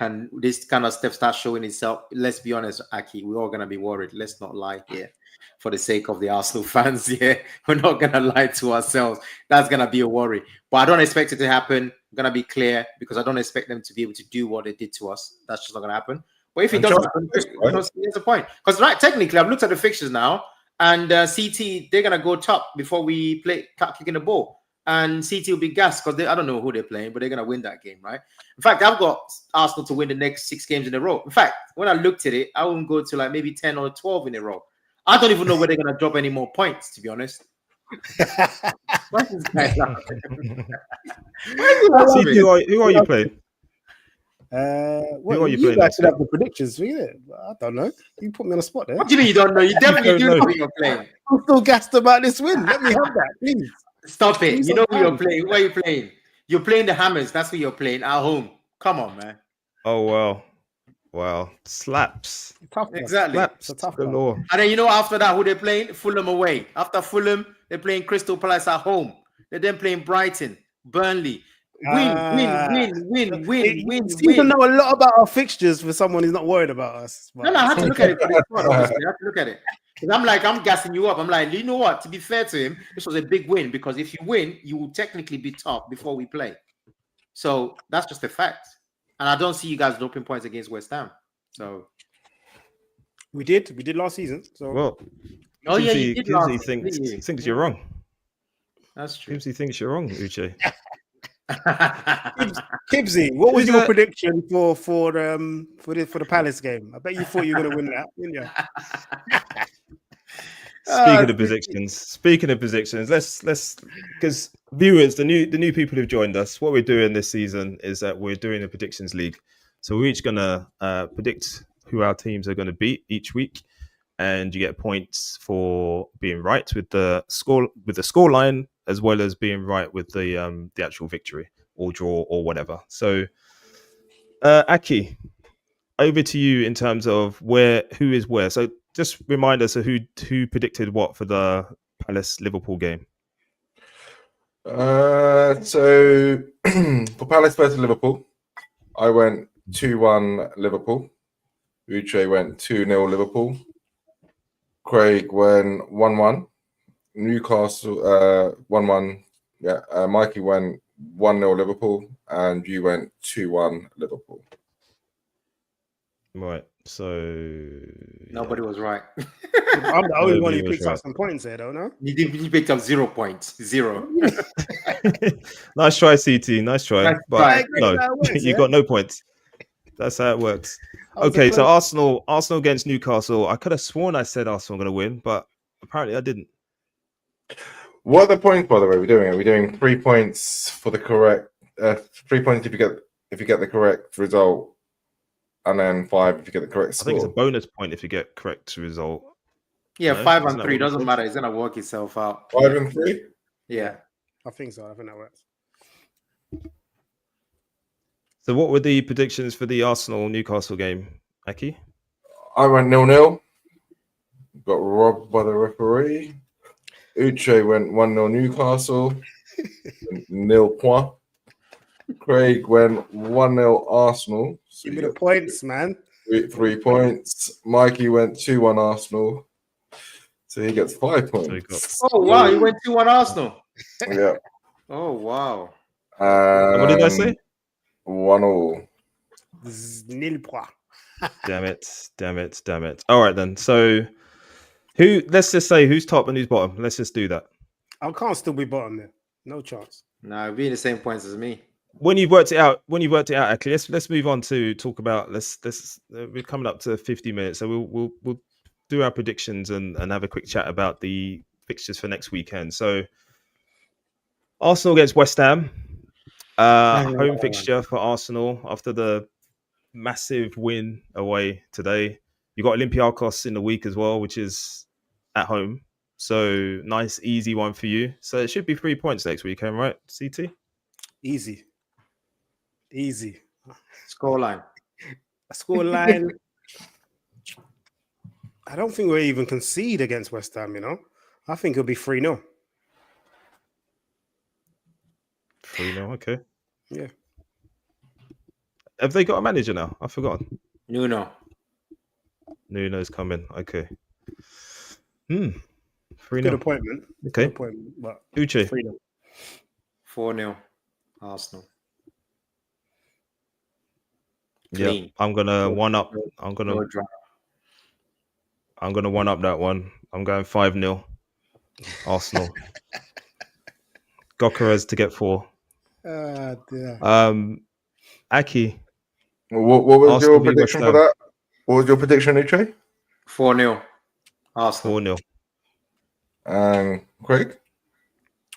and this kind of stuff starts showing itself, let's be honest, Aki, we're all gonna be worried. Let's not lie here. For the sake of the Arsenal fans here, we're not gonna lie to ourselves. That's gonna be a worry. But I don't expect it to happen. I'm gonna be clear because I don't expect them to be able to do what they did to us. That's just not gonna happen. But if it doesn't happen, here's the point. Because technically, I've looked at the fixtures now, and CT, they're gonna go top before we play kicking the ball. And CT will be gassed because I don't know who they're playing, but they're going to win that game, right? In fact, I've got Arsenal to win the next 6 games in a row. In fact, when I looked at it, I wouldn't go to like maybe 10 or 12 in a row. I don't even know where they're going to drop any more points, to be honest. What is this guy who are you playing? Well, you guys should have the predictions, I don't know. You put me on the spot there. What do you mean you don't know? You definitely do know who you're playing. I'm still gassed about this win. Let me have that, please. Stop it. You know who you're playing. Who are you playing? You're playing the Hammers. That's who you're playing at home. Come on, man. Oh, well. Wow. Slaps. Tough exactly. Slaps. It's a tough one. And then you know after that, who they're playing? Fulham away. After Fulham, they're playing Crystal Palace at home. They're then playing Brighton, Burnley. Win. You don't know a lot about our fixtures for someone who's not worried about us. No, I have to look at it. Obviously. I have to look at it. I'm gassing you up. I'm like, you know what? To be fair to him, this was a big win because if you win, you will technically be top before we play. So that's just a fact. And I don't see you guys dropping points against West Ham. So we did last season. So well, you did last season. Thinks you're wrong. That's true. Kimsey thinks you're wrong, Uche. Kibbsy, what was your prediction for the Palace game? I bet you thought you were going to win that, didn't you? Speaking of predictions, let's because viewers, the new people who've joined us, what we're doing this season is that we're doing a predictions league. So we're each gonna predict who our teams are going to beat each week, and you get points for being right with the score line, as well as being right with the actual victory or draw or whatever. So, Aki, over to you in terms of who is where. So just remind us of who predicted what for the Palace Liverpool game. So for Palace versus Liverpool, I went 2-1 Liverpool. Uche went 2-0 Liverpool. Craig went 1-1. Newcastle 1-1. Yeah, Mikey went 1-0 Liverpool, and you went 2-1 Liverpool. Right. So nobody was right. I'm the only one who picked up some points there, though. No, you picked up 0 points. 0. Nice try, CT. Nice try. But no, you got no points. That's how it works. Okay, so Arsenal against Newcastle. I could have sworn I said Arsenal going to win, but apparently I didn't. What are the points, by the way, we're doing? Are we doing 3 points for the correct 3 points if you get the correct result, and then 5 if you get the correct score? I think it's a bonus point if you get correct result. Yeah, 5 and 3 doesn't matter. It's gonna work itself out. 5 and 3. Yeah, I think so. I think that works. So, what were the predictions for the Arsenal-Newcastle game, Aki? I went 0-0. Got robbed by the referee. Uche went 1-0 Newcastle. 0 point. Craig went 1-0 Arsenal. So give me the points, man. 3 points. Mikey went 2-1 Arsenal. So he gets 5 points. Oh, wow. You went 2-1 Arsenal. Yeah. Oh, wow. What did I say? 1-0. 0 point. Damn it. All right, then. So, let's just say who's top and who's bottom. Let's just do that. I can't still be bottom there. No chance. No, being the same points as me. When you've worked it out, actually, let's move on to talk about. We're coming up to 50 minutes, so we'll do our predictions and have a quick chat about the fixtures for next weekend. So, Arsenal against West Ham, home fixture for Arsenal after the massive win away today. You got Olympiacos in the week as well, which is at home. So nice, easy one for you. So it should be 3 points next weekend, right, CT? Easy. Scoreline. I don't think we'll even concede against West Ham, I think it'll be 3-0. 3-0, okay. Yeah. Have they got a manager now? I've forgotten. Nuno's coming. Okay. 3-0. Good appointment. Okay. Good appointment. But Uche. 3-0. 4-0 Arsenal. Yeah, Clean. I'm gonna one up. No I'm gonna drama. one up that one. I'm going 5-0 Arsenal. Gokeres to get 4. Dear. Aki. What was Arsenal your v prediction West for Ham. that? What was your prediction, Uche? 4-0 Arsenal. 4-0. Craig?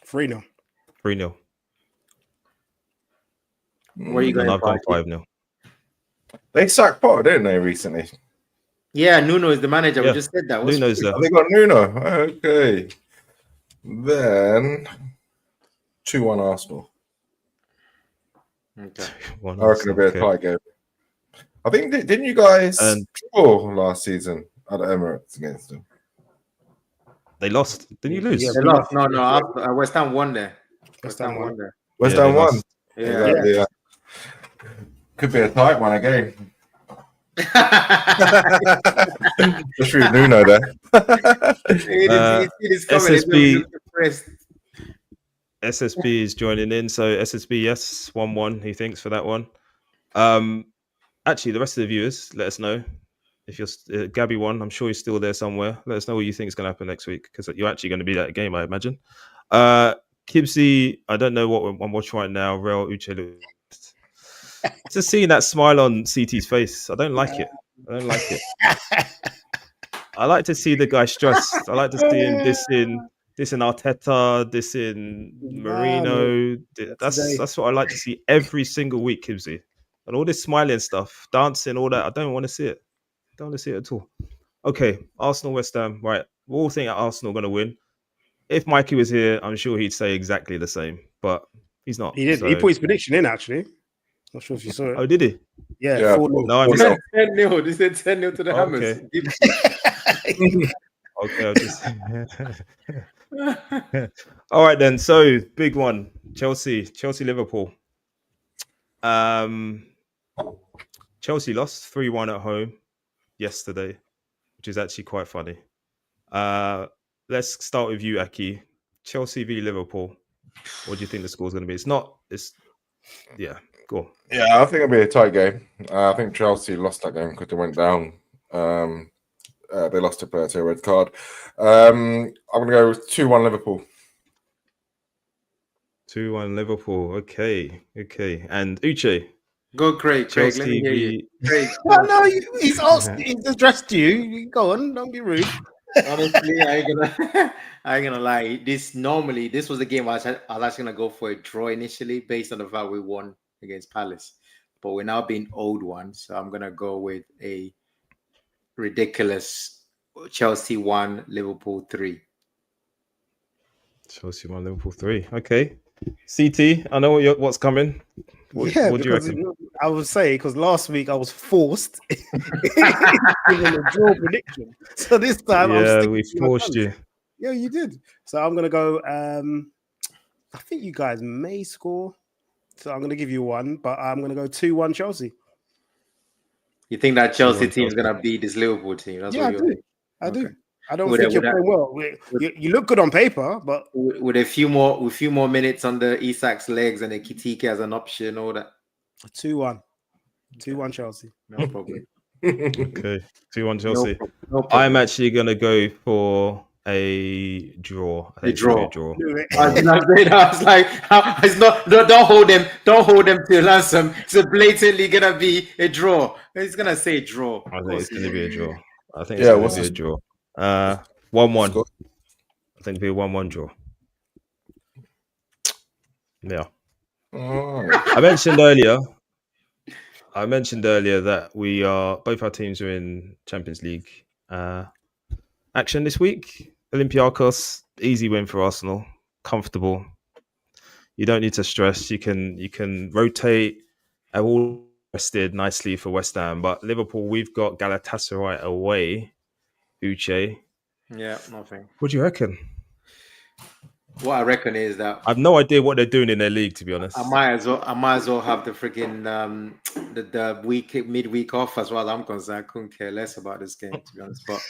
3-0. 3-0. Where are you And going? I've gone Parky? 5-0. They sacked Potter, didn't they, recently? Yeah, Nuno is the manager. Yeah. We just said that. What's- Nuno's there. Oh, they got Nuno. Okay. Then 2-1 Arsenal. Okay. One I reckon it'll be a Arsenal, tight game. I think, didn't you guys And- draw last season at the Emirates against them? They lost. Didn't you lose? Yeah. They lost. No, West Ham won there. West Ham won. there. West Yeah, Ham they won. lost. Yeah. Exactly, yeah. Could be a tight one again. Just through Nuno there. SSB is joining in. So SSB, yes, 1-1. He thinks for that one. Actually, the rest of the viewers, let us know if you're Gabby won. I'm sure he's still there somewhere. Let us know what you think is going to happen next week because you're actually going to be at a game, I imagine. Kibsy, I don't know what I'm watching right now. Real Uche. Just seeing that smile on CT's face, I don't like it. I like to see the guy stressed. I like to see him dissing Arteta, dissing Marino. That's what I like to see every single week, Kibsy. And all this smiling stuff, dancing, all that. I don't want to see it. Don't want to see it at all. Okay, Arsenal, West Ham. Right, we all think Arsenal are going to win. If Mikey was here, I'm sure he'd say exactly the same, but he's not. He did. So... He put his prediction in, actually. Not sure if you saw it. Oh, did he? Yeah. 4-0. No, I He missed said it. 10-0. They said 10-0 to the Hammers. Okay, I'll just. All right then. So big one: Chelsea, Liverpool. Chelsea lost 3-1 at home yesterday, which is actually quite funny. Let's start with you, Aki. Chelsea v Liverpool. What do you think the score's going to be? Yeah, go on. Yeah, I think it'll be a tight game. I think Chelsea lost that game because they went down. They lost a player to a red card. I'm going to go with 2-1 Liverpool. 2-1 Liverpool. Okay. And Uche. Go, Craig. Chelsea Let me hear you. Craig. No, he's asked. He's addressed you. Go on. Don't be rude. Honestly, I ain't gonna lie. This was the game I was actually gonna go for a draw initially, based on the fact we won against Palace, but we're now being owed one, so I'm gonna go with a ridiculous Chelsea 1, Liverpool 3. Chelsea 1, Liverpool 3. Okay. CT, I know what's coming. What do you reckon? I would say because last week I was forced giving a draw prediction. So this time, we forced you. Yeah, you did. So I'm gonna go. I think you guys may score. So I'm gonna give you one, but I'm gonna go 2-1 Chelsea. You think that Chelsea team is gonna beat this Liverpool team? That's what you're I do. I don't think you're playing well. You look good on paper, but with a few more minutes on the Isak's legs and the Kitike as an option, all that. 2-1 Chelsea. No problem. Okay, 2-1 Chelsea. No problem. I'm actually gonna go for a draw. A draw. I was like, it's not. Don't hold them to ransom. It's blatantly gonna be a draw. He's gonna say draw. I think it's gonna be a draw. I think it's gonna be a draw. 1-1. I think it'll be a 1-1 draw. Yeah. I mentioned earlier that both our teams are in Champions League action this week. Olympiacos, easy win for Arsenal, comfortable. You don't need to stress. You can rotate. I've all rested nicely for West Ham, but Liverpool, we've got Galatasaray away. Uche. Yeah, nothing. What do you reckon? What I reckon is that I've no idea what they're doing in their league, to be honest. I might as well have the freaking the midweek off as well. I'm concerned. I couldn't care less about this game, to be honest. But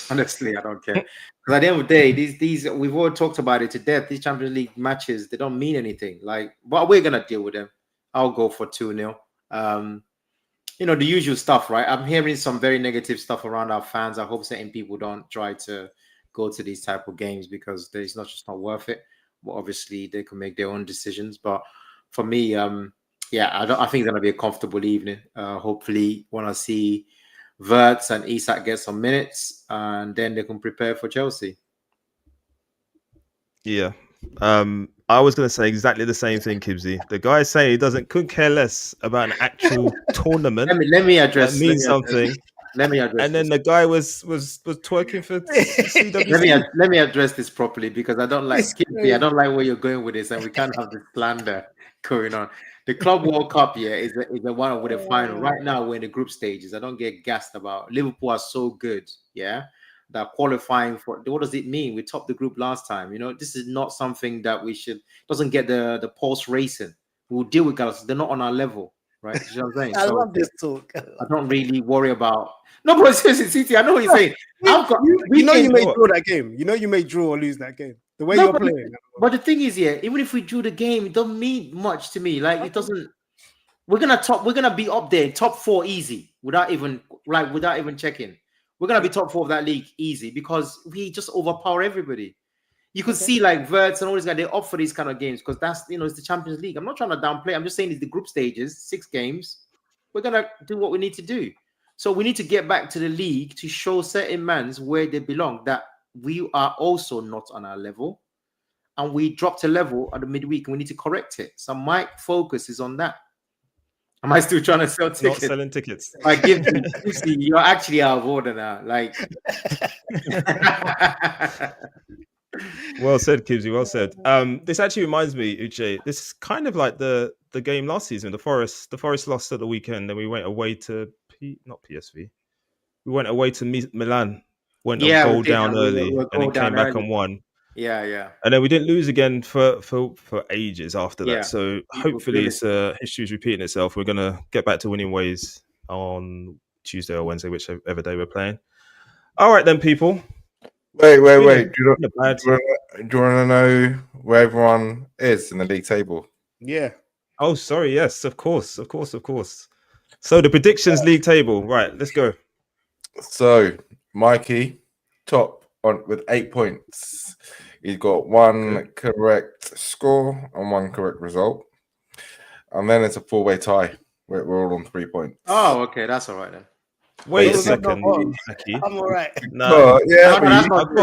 honestly, I don't care. Because at the end of the day, these we've all talked about it to death. These Champions League matches, they don't mean anything. Like, but we're gonna deal with them. I'll go for 2-0. You know, the usual stuff, right? I'm hearing some very negative stuff around our fans. I hope certain people don't try to go to these type of games because it's just not worth it. But obviously, they can make their own decisions. But for me, yeah, I think it's gonna be a comfortable evening. Hopefully, when I see Verts and Isak get some minutes, and then they can prepare for Chelsea. Yeah. I was going to say exactly the same thing, Kibsy. The guy saying he couldn't care less about an actual tournament. Let me address. That means something. Let me address. And then the guy was twerking for CWC. Let me address this properly because I don't like Kibsy. I don't like where you're going with this, and we can't have this slander going on. The Club World Cup is the one with the final. Right now, we're in the group stages. I don't get gassed about Liverpool are so good, that qualifying for what does it mean? We topped the group last time. You know, this is not something that we doesn't get the pulse racing. We'll deal with guys. They're not on our level, right? You know what I'm saying? I love this talk. I don't really worry about. No, but seriously, CT, I know what you're saying. You may draw that game. You know you may draw or lose that game. The way you're playing. But the thing is, even if we drew the game, it doesn't mean much to me. Like, it doesn't. We're gonna be up there, top 4 easy, without even checking. We're gonna be top 4 of that league easy because we just overpower everybody. You could see like Verts and all these guys, they opt for these kind of games because that's it's the Champions League. I'm not trying to downplay. I'm just saying it's the group stages, 6 games. We're gonna do what we need to do. So we need to get back to the league to show certain mans where they belong, that we are also not on our level. And we dropped a level at the midweek and we need to correct it. So my focus is on that. Am I still trying to sell tickets? Not selling tickets. Like, you're actually out of order now. Like, well said, Kibsy. Well said. This actually reminds me, Uche. This is kind of like the game last season. The Forest lost at the weekend, then we went away to not PSV. We went away to Milan. Went a goal down early, and then came back and won. Yeah. And then we didn't lose again for ages after that. So hopefully history's repeating itself. We're gonna get back to winning ways on Tuesday or Wednesday, whichever day we're playing. All right then, people. Wait. Do you want to know where everyone is in the league table? Yeah. Oh, sorry. Yes, of course. So the predictions league table. Right, let's go. So Mikey, top on with 8 points. He's got one correct score and one correct result. And then it's a 4-way tie. We're all on 3 points. Oh, okay. That's all right then. Wait a second. I'm all right. No, that's not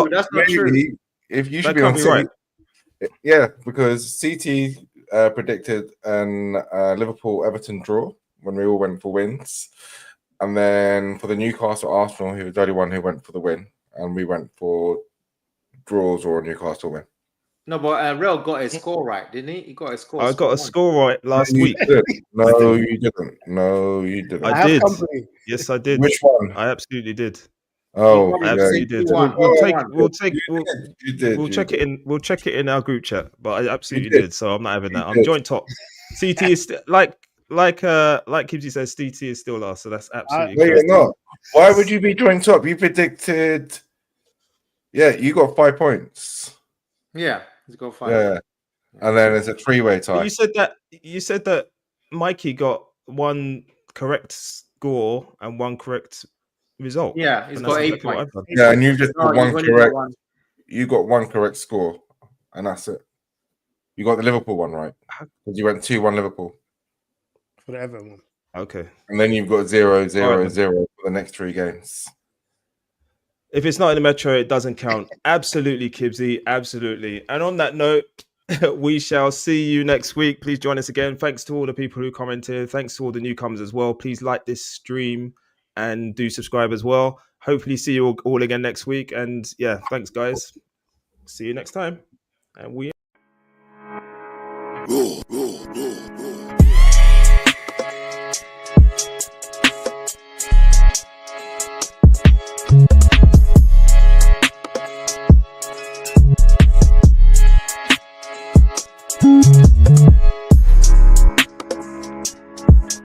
true. If you should be on right. Yeah, because CT predicted an Liverpool Everton draw when we all went for wins. And then for the Newcastle Arsenal, he was the only one who went for the win. And we went for draws or a Newcastle win. No, but Real got his score right, didn't he? He got his score. I got a score right last week. No, you didn't. I did. Yes, I did. Which one? I absolutely did. Oh, I absolutely did. We'll check it in. We'll check it in our group chat. But I absolutely did. So I'm not having that. I'm joint top. CT is like Kibsy says, CT is still last. So that's absolutely. No, you're not. Why would you be joint top? You predicted. Yeah, you got 5 points. Yeah, he's got 5. Yeah, and then it's a 3-way tie. You said that Mikey got one correct score and one correct result. Yeah, he's got 8 points. Yeah, and you just got one correct. You got one correct score, and that's it. You got the Liverpool one right because you went 2-1 Liverpool for the Everton one. Okay, and then you've got 0-0-0 for the next 3 games. If it's not in the Metro, it doesn't count. Absolutely, Kibsy. Absolutely. And on that note, we shall see you next week. Please join us again. Thanks to all the people who commented. Thanks to all the newcomers as well. Please like this stream and do subscribe as well. Hopefully see you all again next week. And yeah, thanks, guys. See you next time. And we